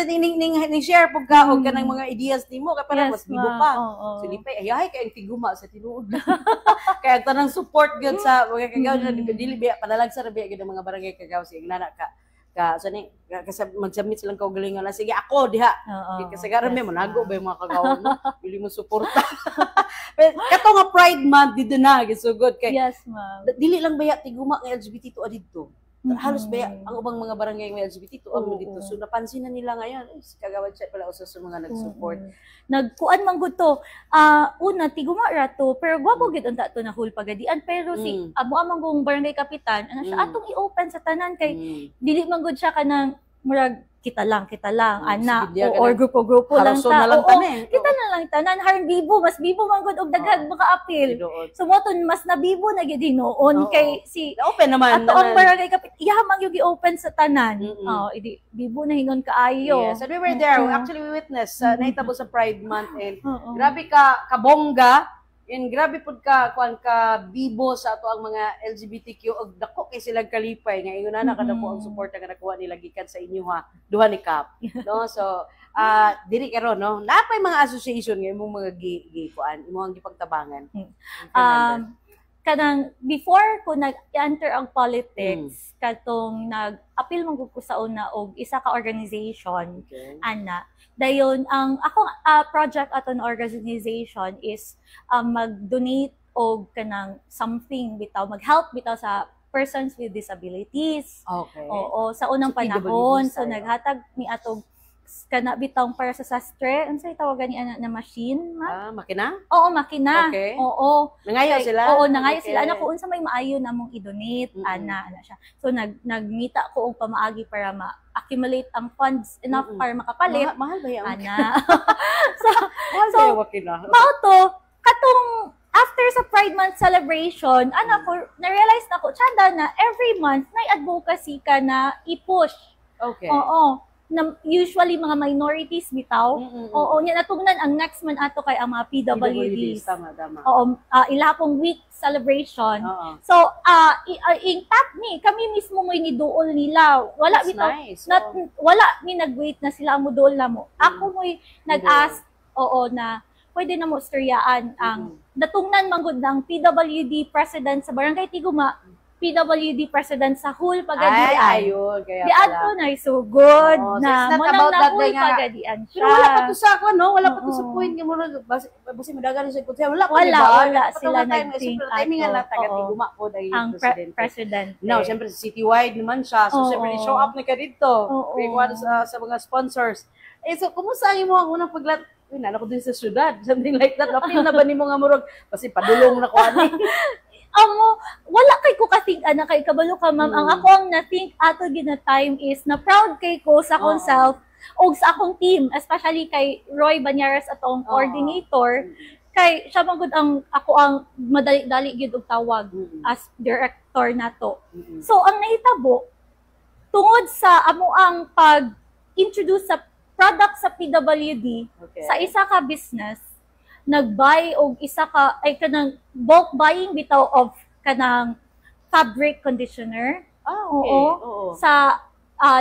ning-share po ka o ka ng mga ideas ni mo. Kaya parang mas bibo pa. So, lipay, ayahay kayong Tiguma sa tinuod. Kaya tanang support yun sa mga kagaw na dili biya, panalag sa rabiya yun ang mga barangay kagaw sa ignana ka. Kasi mag-submit silang kaugalingon na sige ako diha kasi garan may manago ba yung mga kagawon mo bili mo suporta kato nga Pride Month dito na gisugod kay yes ma'am dili lang baya Tiguma nga LGBT to adito Halos ba ang ubang mga barangay may LGBT to ang Oo. dito. So napansin na nila ngayon, si Kagawad siya pala usa sa mga nag-support. Nagkuan man gud to. Una tiguma ra to, pero gwapo gid unta to na whole pagadian, pero si amo amang gong barangay kapitan ana siya atong i-open sa tanan kay dili man gud siya kanang murag kita lang ana or grupo lang Haruson na lang tanan. Kita na lang tanan harang bibo, mas bibo man gud og daghang maka-apil. So mo mas nabibo na gyud hinuon kay si open naman ato ang barangay kapit ihamang yung i-open sa tanan. Idi bibo na hinon kaayo. Yes, and we were there. Actually, we witnessed nahitabo sa Pride Month and grabe ka kabongga and grabe pud ka kuan ka bibo sa ato ang mga LGBTQ og dako kay silang kalipay nga ingon na kada po ang suporta nga nakuha nila gikan sa inyo ha duha ni Kap no. So diri karon no napay mga association nga imong mga gay kuan imong gipagtabangan. Kanang before ko nag-enter ang politics, katong nag-appeal man ko sa una og isa ka organization, ana. Dayon, ang akong project aton organization is mag-donate og kanang something bitaw, mag-help bitaw sa persons with disabilities. Okay. Oo, sa unang panahon. So naghatag ni atog kana bitong para sa sastre, unsay tawagan ni ana na machine? Makina? Oo, makina. Okay. Oo. Nangayo sila? Oo, nangayo sila. Ana ko unsa may maayo namong i-donate, ana siya. So nagmita ko og pamaagi para ma-accumulate ang funds enough para makapalit. Mahal ba yan? Ana. Mahal ba yung makina? Mao to, katong after sa Pride Month celebration, ana ko na-realize na ko tsada na every month may advocacy ka na i-push. Okay. Oo. Na usually mga minorities bitaw. Oo, nya natungnan ang next man ato kay ang mga PWDs. Tama. Oo, ilahapong week celebration. So, in fact kami mismo mo ni duol nila. Wala bitaw. Nice. Wala ni nag-wait na sila mo duol na mo. Ako mo nag-ask na pwede na mo storyaan ang natungnan manggod ng PWD president sa Barangay Tiguma. PWD president sa whole pagadian. Ayun. Kaya di ato na so good na so mo nang na whole pagadian siya. Pero wala pa to sa ako, no? Wala pa to sa point nga mo basi madagan sa ikot. Wala sila nag-think timing nga taga-Tiguma po dahil ang president. No, siyempre citywide naman siya. So siyempre show up na ka dito. Sa mga sponsors. So kumusta ang imo ang unang paglat nana ko din sa syudad, something like that. Lapil na ba nimo nga murag basi padulong na ko ani. Wala kay ko kating ana kay kabalo ka ma'am. Ang ako ang na-think ato gina time is na proud kay ko sa akong self o sa akong team, especially kay Roy Banyares atong coordinator. Kay siya magud ang ako ang madali-dali gyud og tawag as director nato. So ang nahitabo tungod sa amo ang pag-introduce sa product sa PWD sa isa ka business, nag-buy og isa ka ay kanang bulk buying bitaw of kanang fabric conditioner. Oo. Sa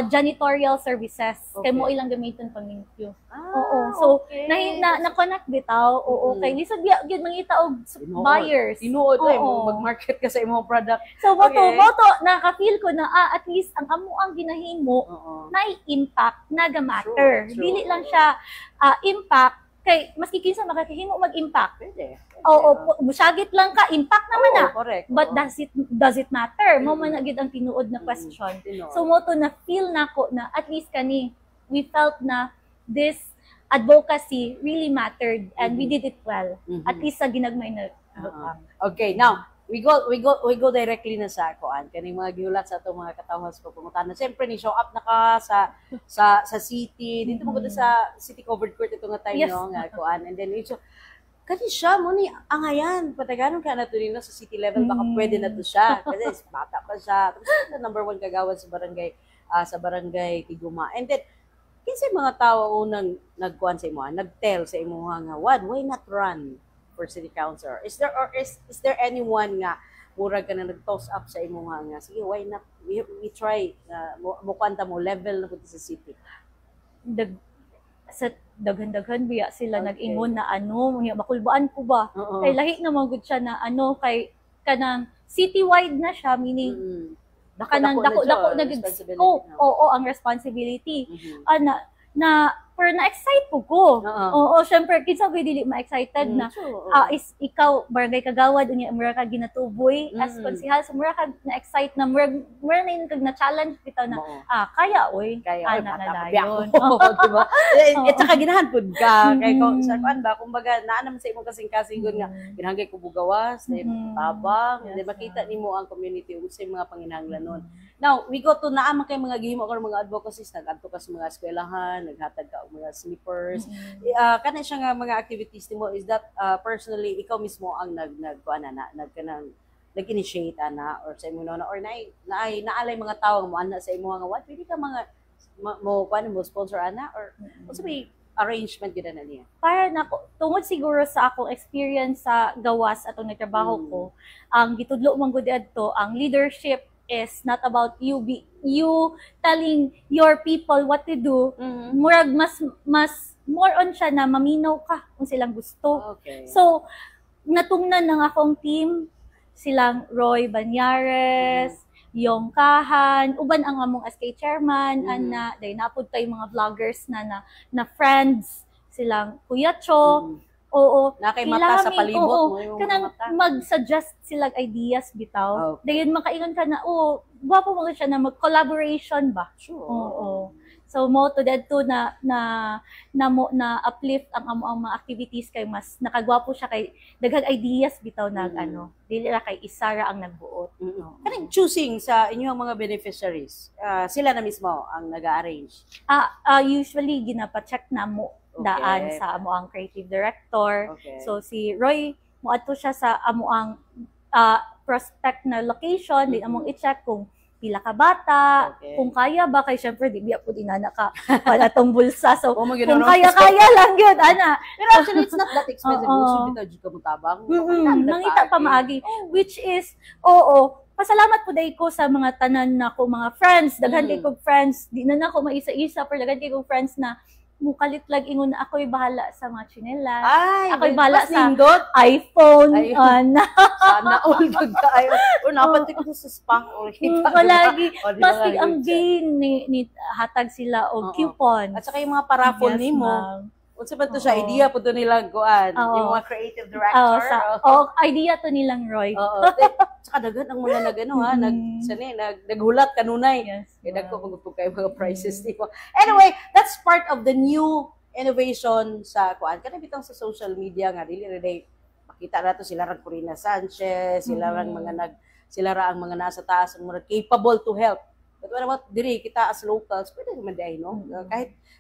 janitorial services. Kay mo ilang gamiton pang limpyo. So na-connect bitaw. Kay lisod gyud mangita og buyers. Tinuod mag-market ka sa imong product. So mo to naka-feel ko na at least ang amo ang ginahimo na impact naga-matter. Dili lang siya impact kay maski kinsa makakahimo mag-impact. Pwede. Musagit lang ka, impact naman na. Correct. But does it matter? Mo man gid ang tinuod na question. So mo to na feel nako na at least kani we felt na this advocacy really mattered and we did it well. At least sa ginagmay na. Okay, now we go directly na sa kuan kaning mga giulat sa atong mga katawhas ko pangutana. Siyempre ni show up na ka sa city dito mo sa city covered court ito nga time no nga kuan, and then so kani siya mo ni angayan pataganon ka na to nino sa city level baka pwede na to siya kasi bata pa siya tapos number 1 kagawad sa barangay Tiguma, and then kinsay mga tawo unang nagkuan sa imo nagtell sa imo nga why not run for city councilor? Is there anyone nga murag ka na nag-toss up sa imo nga sige why not we try mo kwanta mo level na pud sa city? Sa daghan-daghan biya sila nag-ingon na makulbaan ko ba kay lahi na magud siya na kay kanang citywide na siya, meaning kanang dako na ang responsibility. Na pero na-excite po ko. Oo, syempre, kinsa ko dili ma-excited na is ikaw, barangay kagawad, unya mura ka ginatuboy, as konsihal, so mura ka na-excite na, mura na yun kag na-challenge kita na, kaya, ana na dayon. Diba? At saka ginahan po ka, kay ko, sa kuan ba, kumbaga, naanaman sa imong kasing-kasing nga, ginahangay ko bugawas, tabang, makita nimo ang community, usay mga panginahanglan nun. Now, we go to naaman kay mga gihimo or mga advocacies, nag-adto ka sa mga eskwelahan, naghatag ka og mga slippers. Kana siya nga mga activities nimo is that personally ikaw mismo ang nag-initiate ana or sa imo na or naalay mga tawo mo ana sa imo nga what pwede ka mga mo sponsor ana or also may arrangement gid na niya. Para nako tungod siguro sa akong experience sa gawas atong nagtrabaho ko, ang gitudlo man gud adto ang leadership is not about you telling your people what to do. Murag mas more on siya na maminaw ka kung silang gusto. Okay. So natungnan ng akong team silang Roy Banyares, Yong Kahan, uban ang among SK chairman, ana day napud tay mga vloggers na friends silang Kuya Cho. Oo, na kay mata sa palibot mo yung kanang mag-suggest silang ideas bitaw. Dayon makaingon ka na, gwapo mo siya na mag-collaboration ba? Sure. Oo. So mo to that to na uplift ang mga activities kay mas nakagwapo siya kay daghang ideas bitaw nag dili ra kay isa ra ang nagbuot. Kanang choosing sa inyong mga beneficiaries, sila na mismo ang nag-arrange. Usually ginapacheck na mo daan sa amo ang creative director. So si Roy moadto siya sa amo ang prospect na location, din among i-check kung pila ka bata, kung kaya ba kay syempre di biya pud inana ka wala tong bulsa. So kung kaya lang gyud ana. Pero actually it's not that expensive. Gusto bitaw jud ka mo tabang. Nangita pa maagi which is pasalamat po day ko sa mga tanan nako mga friends, daghan kay kog friends, di na nako maisa-isa pero daghan kay kog friends na mukalit lag ingon na ako'y bahala sa mga chinelas. Ako'y bahala sa iPhone. Sana all good tayo. O napanti ko sa spam. Palagi. Mas ang gain ni hatag sila o coupon. At saka yung mga paraffol ni mo. Unsa ba to siya idea po to nilang kuan, yung mga creative director. Idea to nilang Roy. Saka daghan ang mga naghulat kanunay. Kaya dagko pag kay mga prices nimo. Anyway, that's part of the new innovation sa kuan. Kana bitang sa social media nga dili ra day makita nato sila ra Corina Sanchez, sila ang mga nasa taas ang mga capable to help. But what about diri kita as locals, pwede naman day no?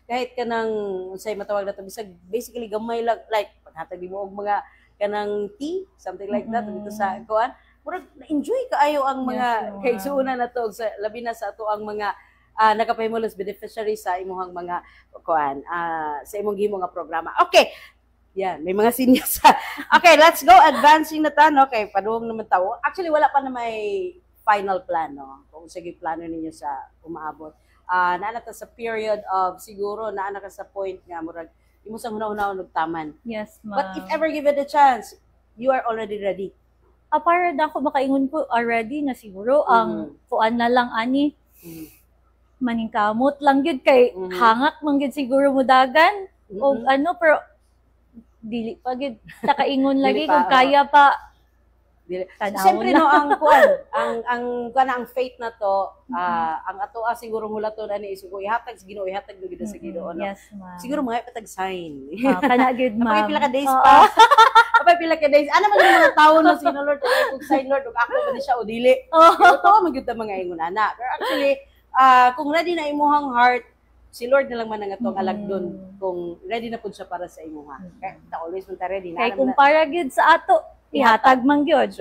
Kahit kanang say matawag na to bisag basically gamay lang like paghatag mo og mga kanang tea, something like that dito sa kuan. Murag na-enjoy kaayo ang mga kaigsuonan nato sa labi na sa ato ang mga nakapahimulos beneficiaries sa imong mga kuan sa imong gihimo nga programa. Okay. Yan, may mga seniors. Okay, let's go advancing na ta no kay padung naman tawo. Actually wala pa na may final plan no. Kung sige plano ninyo sa umaabot. Naana ta sa period of siguro naana ka sa point nga murag imo sang hunahunahon og taman. Yes, ma'am. But if ever given the chance, you are already ready. Para na ako makaingon ko already na siguro ang kuan na lang ani. Maningkamot lang gyud kay hangak man gyud siguro mudagan og pero dili pa gyud takaingon lagi kung kaya pa. Siyempre no ang kuan ang faith na to ang ato siguro hulaton ani isugo ihatag sa Ginoo ihatag gyud sa Ginoo no. Yes, ma'am. Siguro mga patag sign. Kana gyud ma'am. Apay pila ka days pa. Apay pila ka days. Ano man yung mga tawo no sino Lord kung sign Lord ug ako ba siya o dili. Totoo man gyud ta mga ingon ana. Pero actually kung ready na imuhang heart si Lord na lang man ang atong alagdon kung ready na pud siya para sa imuha. Kaya always man ta ready na. Kay kung para gyud sa ato ihatag man gyud.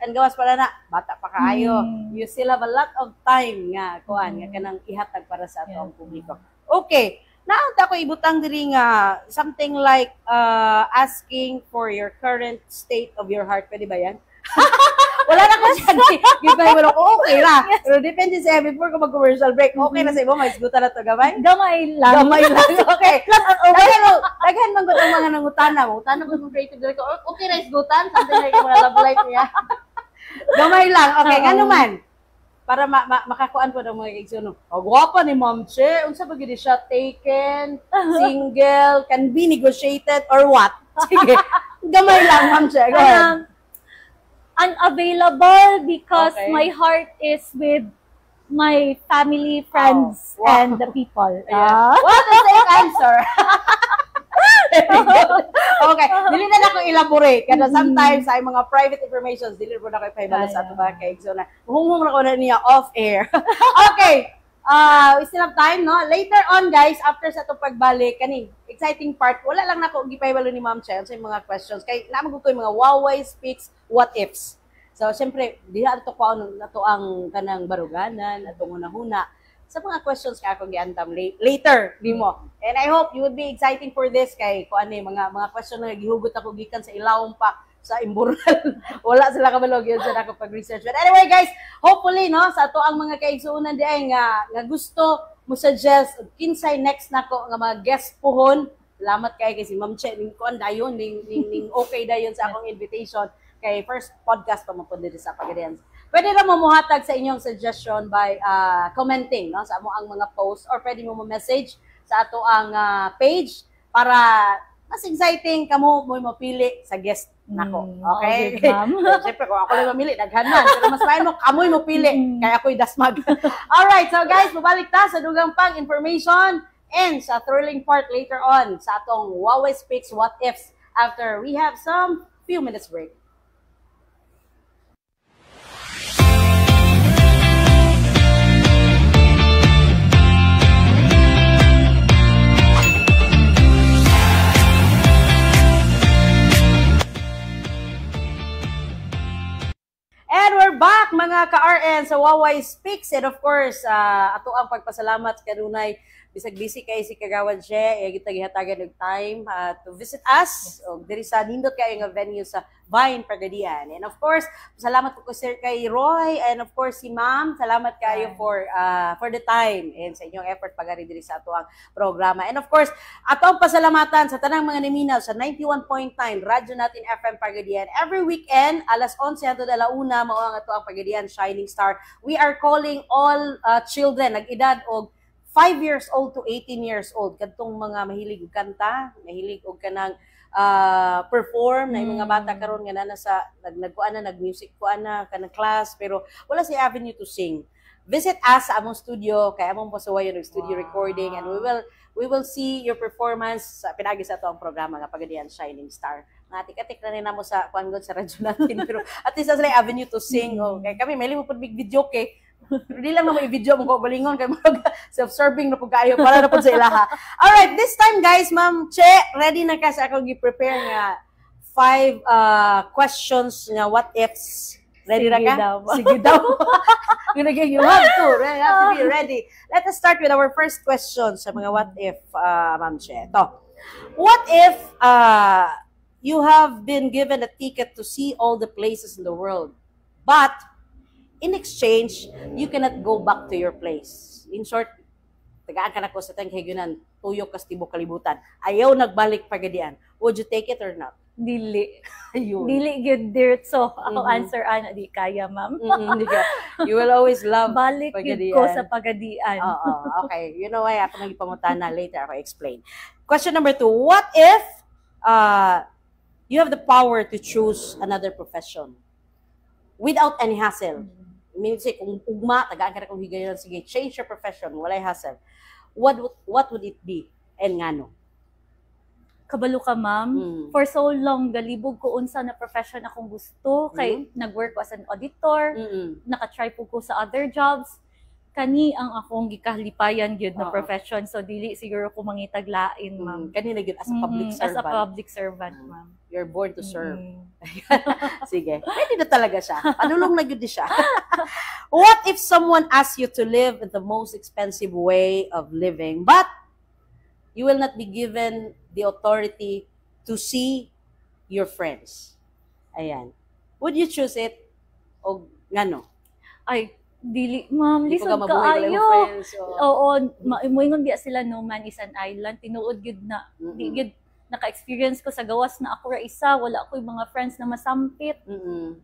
And gawas pala na bata pa kaayo. You still have a lot of time nga kuan nga kanang ihatag para sa ato ang publiko. Okay. Naunta ko ibutang diri nga something like asking for your current state of your heart. Pwede ba yan? Wala na ko siya. Gibay mo lang, okay ra. Pero depende sa before ko mag-commercial break. Okay na sa ibo, may isgutan na to, gamay? Gamay lang. Okay. Daghan man gud ang mga nangutana. Utana ko kung creative director. Okay na isgutan. Something like mga love life niya. Gamay lang. Okay, nga naman. para makakuan po ng mga igsoon. O gwapa ni Ma'am Che, unsa ba gid siya taken, single, can be negotiated or what? Sige. Gamay lang Ma'am Che. Go ahead. Unavailable because my heart is with my family, friends, and the people. What is the answer? Okay, dili na ako elaborate kada sometimes ay mga private information dili po na ko ipahibalo sa ato ba kay so na hunghong ra ko na niya off air. Okay. We still have time, no? Later on, guys, after sa itong pagbalik, kani, exciting part, wala lang na ako gipahibalo ni Ma'am Che sa mga questions. Kay naman ko yung mga Woway Speaks What Ifs. So, syempre, diha ito ko na to ang kanang baruganan, atong hunahuna. Sa mga questions ka ako giantam later, di mo. And I hope you would be exciting for this kay ko ano mga question na gihugot ako gikan sa ilawom pa sa imbural. Wala sila kabalog yun sa ako pag-research. But anyway, guys, hopefully no sa ato ang mga kaigsuonan di ay nga gusto mo suggest kinsay next nako nga mga guest pohon. Salamat kay si Ma'am Che ning kuan dayon ning okay dayon sa akong invitation kay first podcast pa mo pud diri sa Pagadian. Pwede na mo muhatag sa inyong suggestion by commenting no, sa amo ang mga posts or pwede mo message sa ato ang page para mas exciting kamo mo mapili sa guest nako. Okay? Siyempre kung ako lang mamili, daghanan. Pero mas main mo, kamoy mo pili. Kaya ako'y dasmag. Alright, so guys, babalik ta sa dugang pang information and sa thrilling part later on sa atong Woway Speaks What Ifs after we have some few minutes break. And we're back mga ka-RN sa Woway Speaks and of course ato ang pagpasalamat kanunay bisag busy kay si Kagawad Che kita gihatagan og time to visit us og diri sa nindot kay nga venue sa Vine Pagadian. And of course, salamat po sir kay Roy and of course si Ma'am, salamat kayo for the time and sa inyong effort pagari diri sa ato ang programa. And of course, ato ang pasalamatan sa tanang mga niminaw sa 91.9 Radyo Natin FM Pagadian. Every weekend alas 11 hangtod alauna mao ang ato ang Pagadian Shining Star. We are calling all children nag-edad og 5 years old to 18 years old. Kadtong mga mahilig og kanta, mahilig og kanang perform na yung mga bata karon nga na sa nagkuan na nag-music kuan na kanang class pero wala si avenue to sing. Visit us sa among studio kay among pasuwayon ng studio recording and we will see your performance sa pinagi sa atong programa nga Pagadian Shining Star. Nga tik-tik na rin namo sa kuan sa radyo natin pero at least sa avenue to sing. Okay, kami may limo pud big video kay hindi lang na may video mo ko balingon kay self-serving na po kayo para na po sa ilaha. Alright, this time guys, Ma'am Che, ready na ka sa ako gi-prepare nga 5 questions nga what ifs. Ready na ka? Sige daw. You have to be ready. Let us start with our first question sa mga what if, Ma'am Che. To. What if you have been given a ticket to see all the places in the world, but in exchange, you cannot go back to your place. In short, tagaan ka na ko sa tangkaygunan, tuyok kas tibok kalibutan. Ayaw nagbalik Pagadian. Would you take it or not? Dili. Dili good dirt. So, ako answer ana di kaya, ma'am. You will always love balik Pagadian. Balik ko sa Pagadian. Okay. You know why ako nagipangutana later ako explain. Question number 2. What if you have the power to choose another profession without any hassle? Means kung ugma tagaan ka na kung higayon sige change your profession walay hassle, what would it be and ngano? Kabalo ka, ma'am. For so long galibog ko unsa na profession akong gusto kay nag-work as an auditor, naka-try po ko sa other jobs, kani ang akong gikahalipayan gyud na profession, so dili siguro ko mangitaglain, ma'am. Kani na gyud as a public servant. As a public servant, ma'am. You're born to serve. Sige. Pwede na talaga siya. Panulong na gyud siya. What if someone asks you to live in the most expensive way of living, but you will not be given the authority to see your friends? Ayan. Would you choose it o ngano? Ay, dili, ma'am, Di ko lisod ka mabuhay kaayo. friends, Oo, moingon diya sila no man is an island, tinuod gyud na. Di gyud naka-experience ko sa gawas na ako ra isa, wala ko yung mga friends na masampit.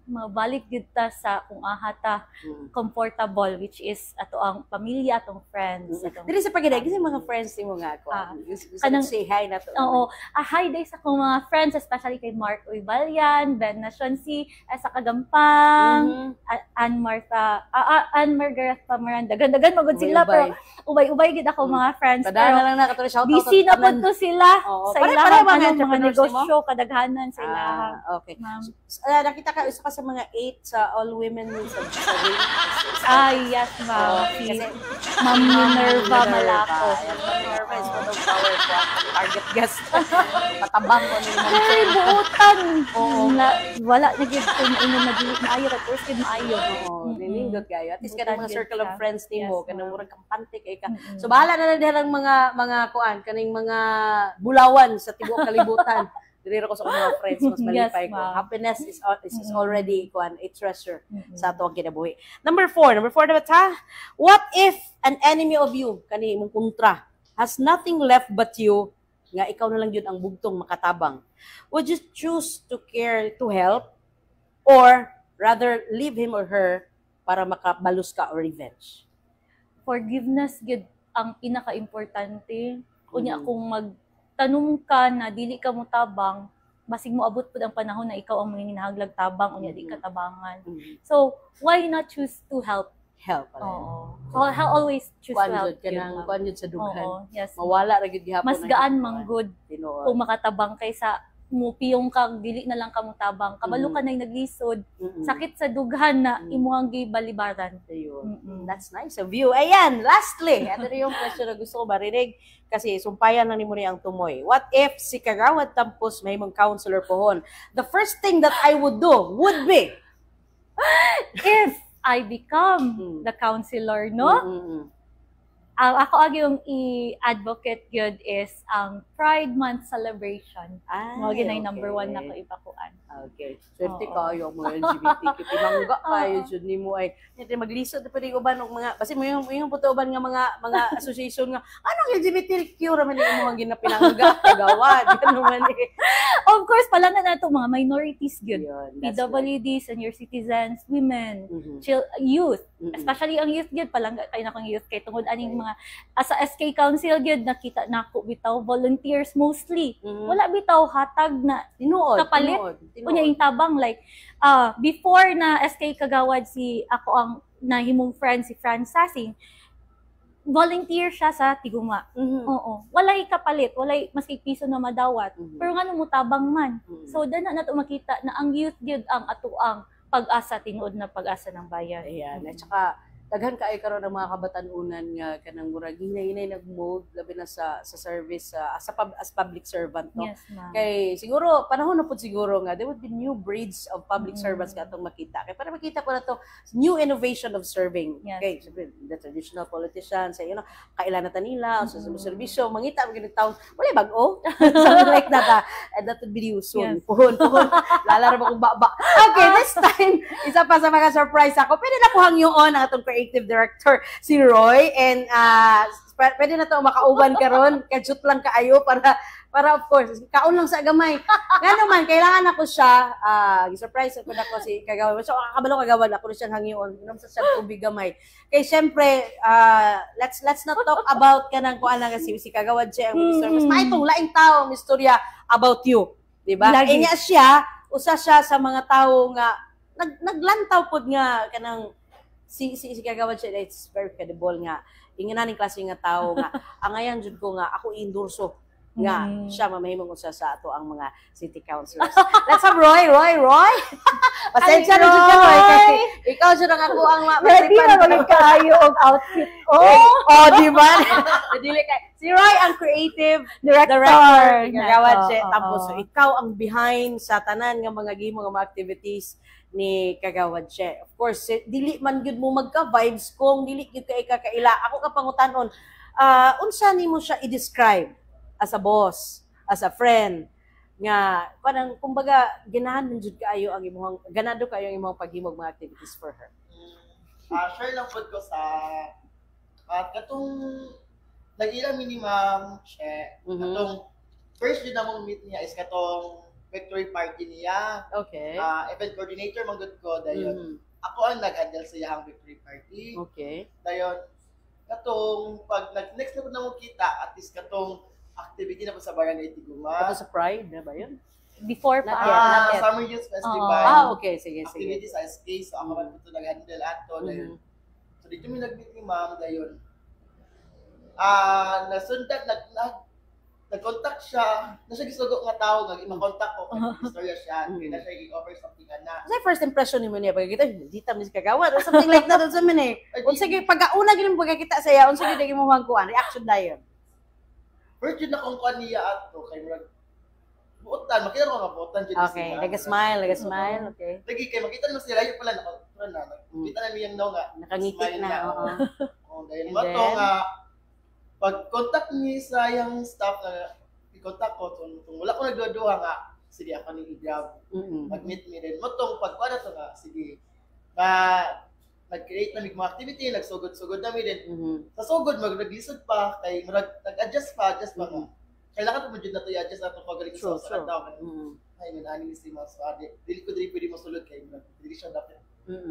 Mabalik gid ta sa kung ahata comfortable, which is ato ang pamilya, atong friends. Dili sa paginaig kasi mga friends nimo nga ako. Kanang say hi na to. Oo. Hi day sa akong mga friends, especially kay Mark Uybalian, Ben Nasionsi, sa Kagampang, Ann Margaret Pamaranda. Dagan magud sila pero ubay-ubay gid ako mga friends. Kadana lang na katulad shout out. Busy na pud to sila sa ilang mga negosyo, kadaghanan sa ilang. Okay. Nakita ka isa ka sa mga 8 sa all women sa ring. Yes, ma'am. Ma'am Minerva Malaco. Minerva is one of our target guests. Matabang ko ni Ma'am. Ay, buutan. Wala na gid ko maingon na dili maayo at first gid maayo. Nindot kayo. At least kanang mga circle of friends nimo, kanang murag kampante kay ka. So bahala na dilang mga kuan, kaning mga bulawan sa tibuok kalibutan. Dili ko sa mga friends mas malipay ko. Happiness is already a treasure sa ato ang kinabuhi. Number 4 na ta. What if an enemy of you kani imong kontra has nothing left but you, nga ikaw na lang yun ang bugtong makatabang? Would you choose to care to help or rather leave him or her para makabalus ka or revenge? Forgiveness gid ang pinaka-importante. Kunya kung tanong ka na dili ka mo tabang, basig mo abot pud ang panahon na ikaw ang manginahaglag tabang unya di ka tabangan. So, why not choose to help? Oo. So, always choose to help. Kuan yun sa dughan. Yes. Mawala ra gyud gihapon. Mas gaan manggod kung makatabang kaysa mupiyong kag dili na lang kamo tabang. Kabalo ka nay naglisod. Sakit sa dughan na imuhang gibalibaran. That's nice of you. Ayan, lastly, ito yung question na gusto ko marinig kasi sumpayan lang ni mo ang tumoy. What if si Kagawad Tampos may mong counselor pohon? The first thing that I would do would be if I become the counselor, no? Ako yung i-advocate yun is ang Pride Month celebration. Mga ginay number 1 na ko ipakuan. Okay. Swerte kayo ang mga LGBTQ. Pinangga kayo dyan ni mo ay maglisod na pwede uban ng mga, kasi may yung puto uban nga mga association nga, anong LGBTQ raman yung mga ginapinangga, kagawad, gano'n man eh. Of course, pala na ito mga minorities yun. PWD, senior citizens, women, youth. Especially ang youth yun, palangga kayo na kong youth kay tungod aning mga sa SK Council yun, nakita na ako bitaw volunteers mostly. Wala bitaw hatag na kapalit. Kunya yung tabang like before na SK Kagawad si ako ang nahimong friend si Franz Sassing, volunteer siya sa Tiguma. Oo. Walay kapalit, walay maski piso na madawat. Pero nga mo tabang man. So dana nato makita na ang youth gyud ang atuang pag-asa, tinuod na pag-asa ng bayan. Ayan. At saka daghan kaayo karon ng mga kabatanunan nga kanang murag hinay nag-mode labi na sa service as public servant, no? Yes, ma'am. Kay siguro panahon na pud siguro nga there would be new breeds of public servants nga atong makita. Kay para makita ko na to new innovation of serving. Yes. Okay, syempre the traditional politicians, you know, kailan na tanila sa serbisyo, mangita ang ganitong taon, wala bag-o. Something like that. And that would be new soon. Yes. Puhon. Lala ra ba kung baba. Okay, this time isa pa sa mga surprise ako. Pwede na po hangyoon ang atong creative director si Roy, and pwede na to makauban karon, kajut lang kaayo para of course kaon lang sa gamay nga naman kailangan ako siya surprise ko na ko si Kagawad, so kabalo Kagawad ako siya hangyoon inom sa siya tubig gamay kay syempre let's not talk about kanang kuan nga si Kagawad siya ang minister mas maitong laing tao ang istorya about you, di ba? Inya siya usa siya sa mga tao nga naglantaw pod nga kanang si Kagawad siya, it's very credible nga. Inginaning klase nga tao nga. Ang ayan jud ko nga ako endorso nga siya mamahimong usa sa ato ang mga city councilors. Let's have Roy. Pasensya na jud ka Roy kasi ikaw jud ang ako ang ready na magkaayo og outfit. Di ba? Dili kay si Roy ang creative director Kagawad siya. Tapos so, ikaw ang behind sa tanan nga mga gihimo nga mga activities ni Kagawad siya. Of course, dili man gyud mo magka-vibes kung dili gyud ka ikakaila. Ako ka pangutanon, unsa nimo siya i-describe as a boss, as a friend, nga parang kumbaga ganahan jud kaayo ang imong ganado kaayo ang imong paghimog mga activities for her. Share lang pod ko sa katong nag-ila minimum siya katong first yun na mong meet niya is katong victory party niya. Okay. Event coordinator manggod ko dayon. Ako ang nag-handle sa iyang victory party. Okay. Dayon katong pag next na po na mo kita at least katong activity na po sa Barangay Tiguma. Tapos sa Pride, na ba yun? Before Not pa. yet, not yet. Summer Youth Festival. Okay. Sige. Activity sa SK. So ako man ito nag-handle ato dayon. So dito mi nag-meet ni ma'am dayon. Nasundan nag-contact siya. Nasa gisugo nga tao nga i-contact ko kay istorya siya. Kaya na siya i-offer something na. Kasi first impression ni mo niya pagkita, hindi ta mis kagawa or something like that sa min eh. Unsa gyud pagkauna gyud mo pagkita sa iya, unsa gyud mo magkuan, reaction dayon. First yun na kung kuan niya ato kay murag buotan, makita mo nga buotan dyan Okay, nag-smile, okay. Lagi kay makita mo sila yung pala nakita na niyang no nga. Nakangiti na, oo. Oh, dahil mo to nga pag-contact ni sa yung staff na i-contact ko kung wala ko nagduduha nga sige ako ni i-grab. Mag-meet me din. Mo tong pagkuan to nga sige. Nag-create na mga activity, nagsugod-sugod na mi din. Sa sugod naglisod pa kay nag-adjust pa nga. Kailangan mo jud na to i-adjust ato pag galing sa tao. Ay man ani si Mas Ade. Dili ko dili pwede mosulod kay dili siya dapat.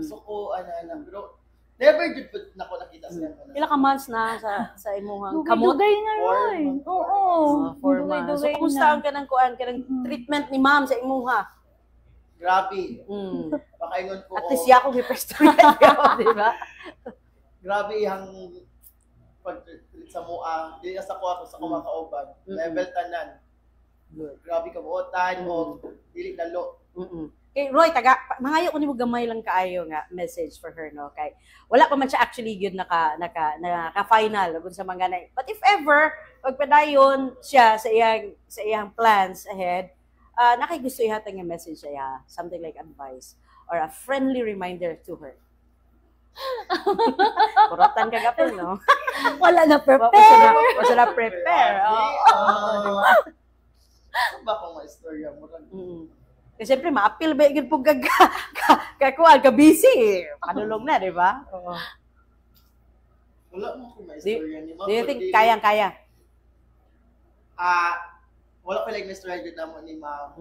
So ko ana pero never jud pud nako nakita siya. Pila ka months na sa imong kamot? Dugay na ron. Oo. 4 months. So kumusta ang kanang kuan kanang treatment ni ma'am sa imuha? Grabe. Pakaingon ko. At least yakong hiperstorya, di ba? Grabe ang pag-treat sa mua. Dili sa ko sa kumakauban. Level tanan. Grabe ka buotan o dili dalo. Kay Roy, mangayo ko nimo gamay lang kaayo nga message for her no kay wala pa man siya actually good naka final kun sa mga na. But if ever pagpadayon siya sa iyang plans ahead, nakay gusto ihatag nga message siya, something like advice or a friendly reminder to her. Kuratan ka gapon no. Wala na prepare. Wala na prepare. Ba kung ma-istorya mo lang. Kasi siyempre, ma-appeal ba yung pong kakuan, ka-busy. Panulong na, di ba? Oo. Wala mo kung ma-istorya ni ma'am. Do you think kayang-kaya? Wala ko like na-istorya dyan naman ni ma'am.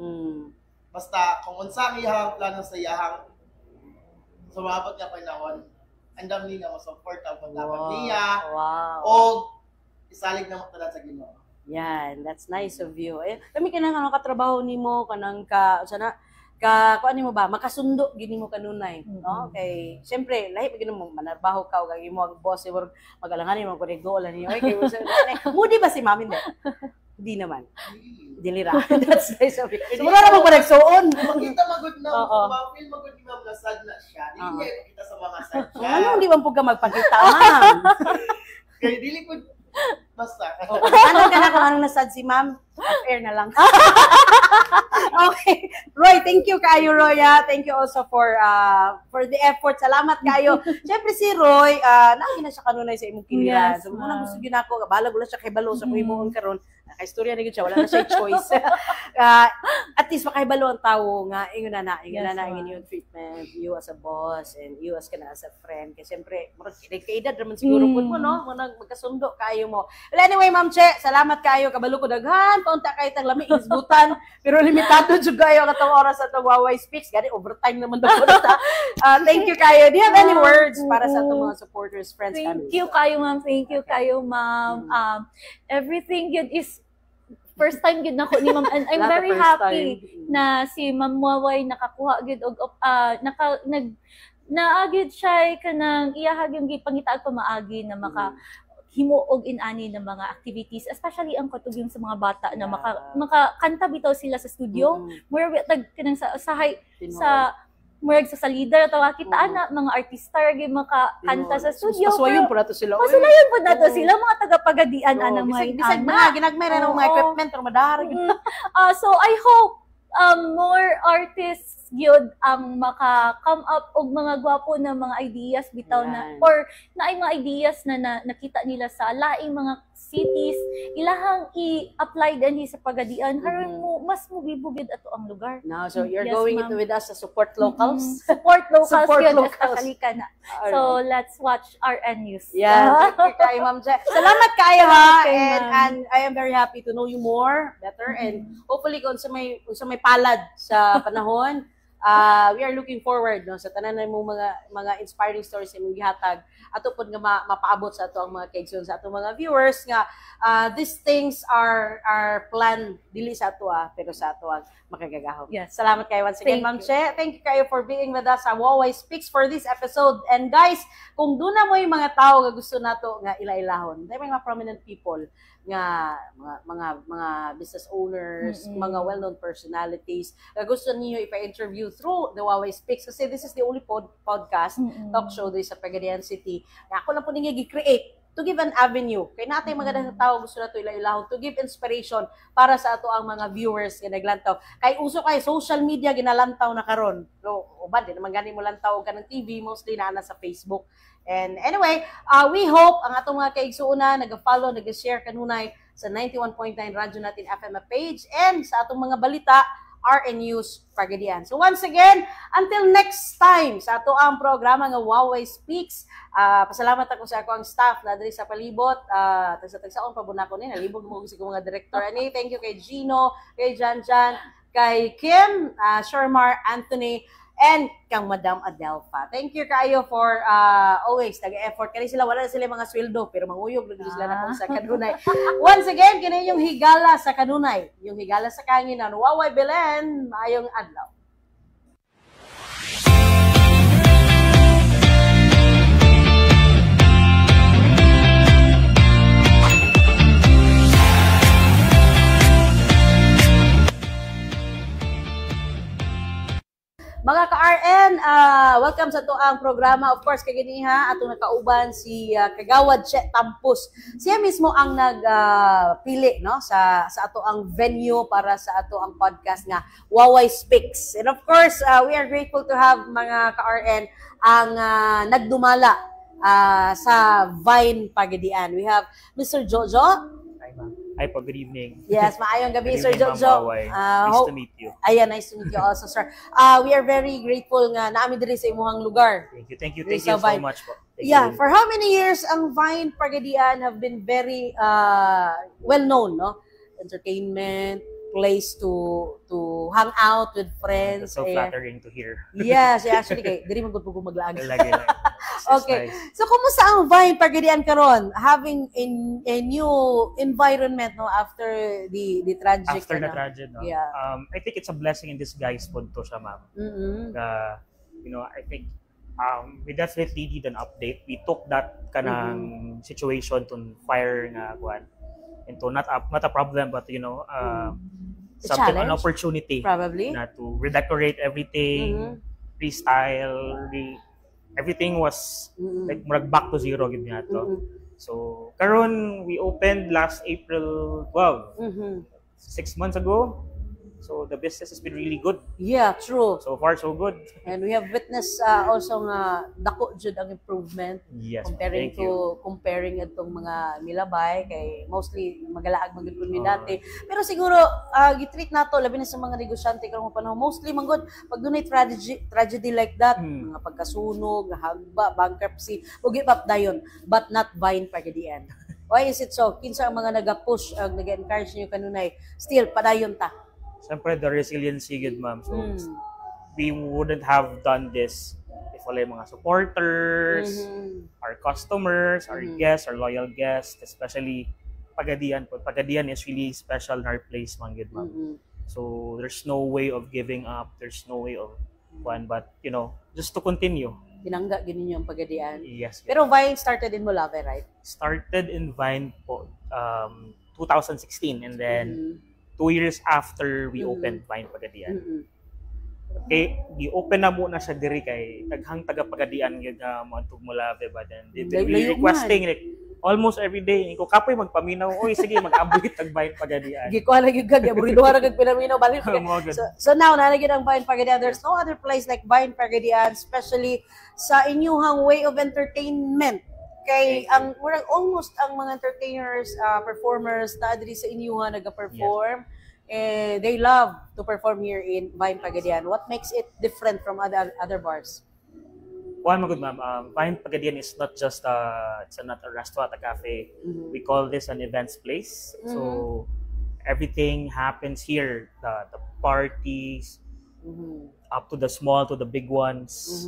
Basta, kung unsa ang iyahang plano sa iyahang sumabot nga panahon, andam niya ma-support ang pagdapat niya. Wow. O isalig na mo tanan sa Ginoo. Yan, that's nice of you. Eh, kami kanang katrabaho nimo kanang kuan nimo ba makasundo gini mo kanunay, no? Kay syempre lahi pa mo manarbaho ka ug imo ang boss mo magalangan mo ko go la niyo. Okay, moody ba si Mami din? Hindi naman. Dilira. That's nice of you. So wala na mo nagsuon. Makita magud na, ma-feel magud ni ma'am na sad na siya. Dili niya ipakita sa mga sad siya. Ano hindi man pug ka magpakita, ma'am? Kaya dili ko basta. Ano ka na kung anong nasad si ma'am? Off-air na lang. Okay. Roy, thank you kayo, Roy. Thank you also for the effort. Salamat kayo. Siyempre si Roy, nakina siya kanunay sa imong kiniran. So, muna gusto yun ako, balag wala siya kay Balo sa kuhimuon karon. Naka-istorya na yun siya, wala na siya choice. At least makahibalo ang tao nga, ingon na yung treatment, you as a boss, and you as a friend. Kasi siyempre, kaedad naman siguro po mo, no? Magkasundo kayo mo. Well, anyway, Ma'am Che, salamat kayo. Kabalo ko daghan, paunta kayo tang lami, isbutan. Pero limitado juga kayo katong oras sa itong Waway Speaks. Gani, overtime naman daw. Thank you kayo. Do you have any words para sa itong mga supporters, friends, Thank you kayo, ma'am. Thank you kayo, ma'am. Everything yun is first time gid nako ni ma'am, and I'm very happy na si Ma'am Waway nakakuha gid og naagid siya kanang iyahag yung gipangitaag pamaagi na maka himuog inani ng mga activities, especially ang katugyung sa mga bata na makakanta bitaw sila sa studio. Mura tag kanang sa murag sa leader ato kita ana mga artista gyud makakanta sa studio. Pasuwayon po nato sila. Pasuwayon po nato sila mga tagapagadian ana may bisag mga ginagmay na mga equipment pero madara. So I hope more artists gyud ang maka-come up og mga gwapo na mga ideas bitaw na or naay mga ideas na nakita nila sa laing mga cities ilahang i-apply din sa Pagadian haron mo mas mubibugid ato ang lugar. No, so you're going into with us to support locals. Support locals Support yun, locals. ka na. So let's watch RN News. Yeah, thank you kayo, Ma'am Je. Salamat kayo ha. Okay, And I am very happy to know you more, better, and hopefully kung sa may palad sa panahon, we are looking forward no sa tanan mo mga inspiring stories sa imong gihatag ato pod nga mapaabot sa ato ang mga kaigsoon sa ato mga viewers nga these things are planned dili sa ato pero sa ato ang makagagahom. Yes. Salamat kayo once again, Ma'am Che. Thank you kayo for being with us sa Waway Speaks for this episode. And guys, kung doon na mo yung mga tao nga gusto nato nga ila-ilahon, may mga prominent people nga mga business owners, mga well-known personalities nga gusto niyo ipa-interview through the Waway Speaks kasi this is the only podcast talk show dito sa Pagadian City nga ako lang po ninyo gi-create to give an avenue kay natay mga tao gusto nato ila-ilahon to give inspiration para sa ato ang mga viewers nga naglantaw kay uso kay social media ginalantaw na karon so ubad din naman gani mo lantaw ka ng TV mostly na sa Facebook. And anyway, we hope ang atong mga kaigsuuna nag-follow, nag-share kanunay sa 91.9 Radyo Natin FM page and sa atong mga balita RN News Pagadian. So once again, until next time sa ato ang programa nga Waway Speaks. Pasalamat ako sa ako ang staff na diri sa palibot. Tagsa-tagsaon pa buna ko ni nalibog mo sa mga director ani. Thank you kay Gino, kay Janjan, kay Kim, Shermar, Anthony, and kang Madam Adelfa. Thank you kayo for always nag-effort. Kani sila wala na sila mga sweldo pero manguyog lang sila na sa kanunay. Once again, kini yung higala sa kanunay, yung higala sa kanginan. Waway Belen, maayong adlaw. Mga ka-RN, welcome sa tuang programa. Of course, kaginiha, atong nakauban si Kagawad Che Tampus. Siya mismo ang nagpili no, sa ato ang venue para sa ato ang podcast nga Waway Speaks. And of course, we are grateful to have mga ka-RN ang nagdumala sa Vine Pagadian. We have Mr. Jojo. Hi po, good evening. Yes, maayong gabi, Sir Ma'am Jojo. Waway. Nice to meet you. Ayan, nice to meet you also, sir. We are very grateful nga naami diri sa imuhang lugar. Thank you so much po. Yeah, for how many years ang Vine Pagadian have been very well known, no? Entertainment, place to hang out with friends. That's so flattering to hear. Yes, actually kay diri man gud ko maglaag. Okay. Nice. So kumusta ang Vine Pagadian karon having a new environment no after the tragic After the tragedy, no? Yeah. I think it's a blessing in disguise po to siya, ma'am. You know, I think we definitely need an update. We took that kanang situation to fire nga kuan into not a problem but you know something an opportunity probably na to redecorate everything, restyle, everything was like back to zero gid niya to. So karon we opened last April 12, 6 months ago. So the business has been really good. Yeah, true. So far so good. And we have witnessed also nga dako jud ang improvement. Yes. Comparing itong mga milabay kay mostly magalaag man gud mi dati. Pero siguro gitreat nato labi na sa mga negosyante karong panahon mostly man gud pag dunay tragedy like that, mga pagkasunog, hagba, bankruptcy, ug ipap dayon but not Vine Pagadian. Why is it so? Kinsa ang mga naga-push ag nag-encourage niyo kanunay still padayon ta. Siyempre, the resiliency, good ma'am. So, we wouldn't have done this if wala yung mga supporters, our customers, our guests, our loyal guests, especially Pagadian. Pagadian is really special in our place, man, good ma'am. So, there's no way of giving up. There's no way of one, but, you know, just to continue. Tinangga gini niyo ang Pagadian. Yes. Pero Vine started in Molave, right? Started in Vine po, 2016, and then 2 years after we opened Vine Pagadian. Okay, gi-open na muna siya diri kay daghang taga Pagadian gyud nga moadtog Molave ba then they been really requesting like almost every day. Ko kapoy magpaminaw, oy sige mag-abot tagbayan Pagadian. Gikuha na gyud kag buriduha ra kag pinaminaw balik. So now nanagid ang Bayan Pagadian. There's no other place like Bayan Pagadian, especially sa inyong way of entertainment. Kay ang murag almost ang mga entertainers, performers na diri sa inyong naga-perform. They love to perform here in Bayan Pagadian. What makes it different from other bars? One good ma'am. Bayan Pagadian is not just it's not a restaurant, a cafe. We call this an events place. So everything happens here. The parties, up to the small to the big ones.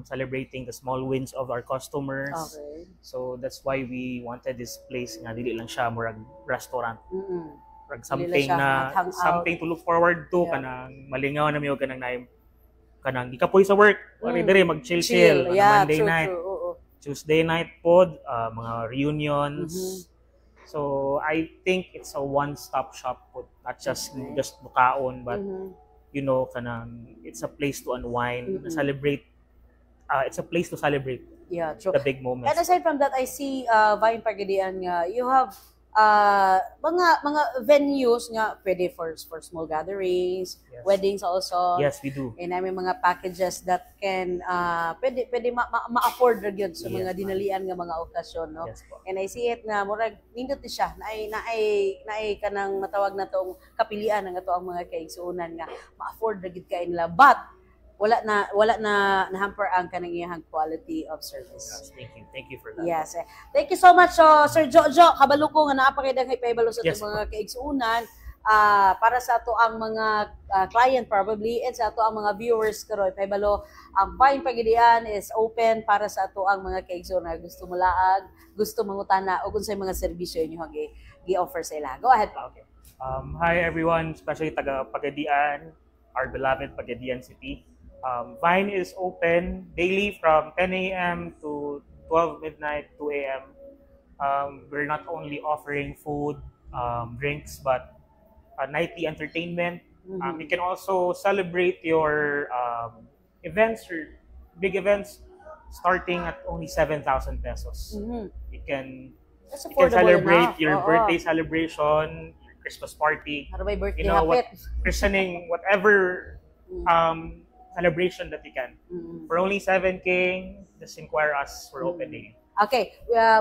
Celebrating the small wins of our customers. Okay. So that's why we wanted this place nga dili lang siya murag restaurant. Something to look forward to, kanang malingaw na miyo kanang ikapoy sa work, wari dire mag-chill Monday night. Tuesday night pod, mga reunions. So I think it's a one-stop shop pod, not just bukaon, but you know, kanang it's a place to unwind, celebrate. It's a place to celebrate. Yeah, true. The big moments. And aside from that, I see Bayan Pagadian nga you have mga venues nga pwede for small gatherings, weddings also. Yes, we do. And may mga packages that can pwede ma-afford ra gyud sa mga dinalian nga mga okasyon, no? Yes, and I see it nga murag nindot siya naay kanang matawag na tong kapilian nga to ang mga kaigsuonan nga ma-afford ra gyud kay nila, but wala na hamper ang kanang iyang quality of service. Yes, thank you for that. Yes. Thank you so much, Sir Jojo. Kabalo ko nga naapakidang ipahibalo sa itong mga kaigsuunan para sa ato ang mga client probably and sa ato ang mga viewers karon. Ipahibalo ang Bayan Pagadian is open para sa ato ang mga kaigsuunan. Gusto mo laag, gusto mangutana o unsay mga serbisyo inyo gi-offer sa ila. Go ahead. Okay. Hi everyone, especially taga Pagadian, our beloved Pagadian City. Vine is open daily from 10 a.m. to 12 midnight, 2 a.m. We're not only offering food, drinks, but nightly entertainment. You can also celebrate your events or big events starting at only 7,000 pesos. You can celebrate your birthday celebration, your Christmas party, birthday christening, whatever celebration that you can. For only 7K, just inquire us. We're open daily. Okay,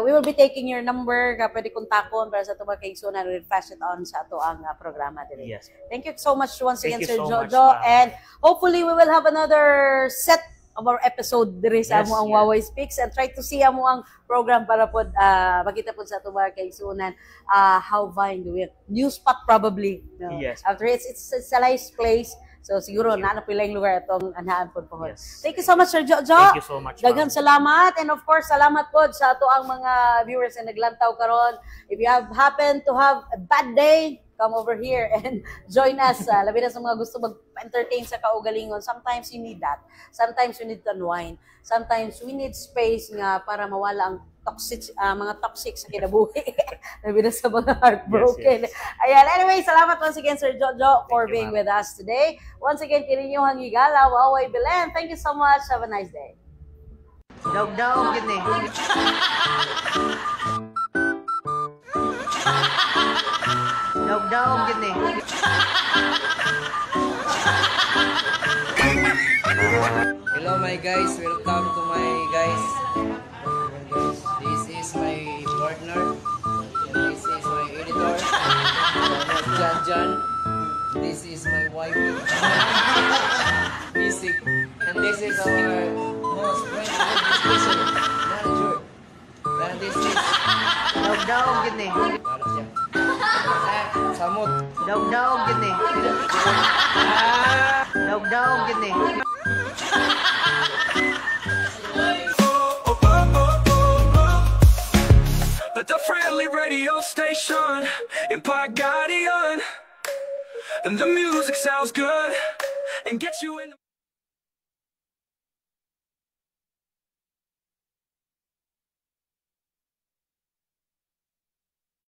we will be taking your number, pwede kontakon para sa ito mga kaigsuonan, we'll flash it on sa ito ang programa din. Yes. Thank you so much once again, Sir Jojo. Much, and hopefully we will have another set of our episode diri sa amo ang Waway Speaks and try to see amo ang program para po makita po sa ito mga kaigsuonan how Vine do it. New spot probably. No? Yes. After it's a nice place. So siguro naanapilang lugar itong anahan po po. Yes. Thank you so much, Sir Jojo. Thank you so much. Daghang salamat. And of course, salamat po sa ato ang mga viewers na naglantaw karon. If you happen to have a bad day, come over here and join us. Labi na sa mga gusto mag-entertain sa kaugalingon. Sometimes you need that. Sometimes you need to unwind. Sometimes we need space nga para mawala ang mga toxic sa kinabuhi. Labi na sa mga heartbroken. Yes. Ayan. Anyway, salamat once again, Sir Jojo, for being with us today. Once again, kininyong higala, Waway Belen. Thank you so much. Have a nice day. Daw, gini. Daw, gini. Hello my guys, welcome to my guys. This is my partner. This is my editor. John. This is my wife. Music. And this is our most friendly station manager. And this is Daw, gini. para siya. Samot. Daw, gini. Daw, gini. The friendly radio station in Pagadian, and the music sounds good and gets you in.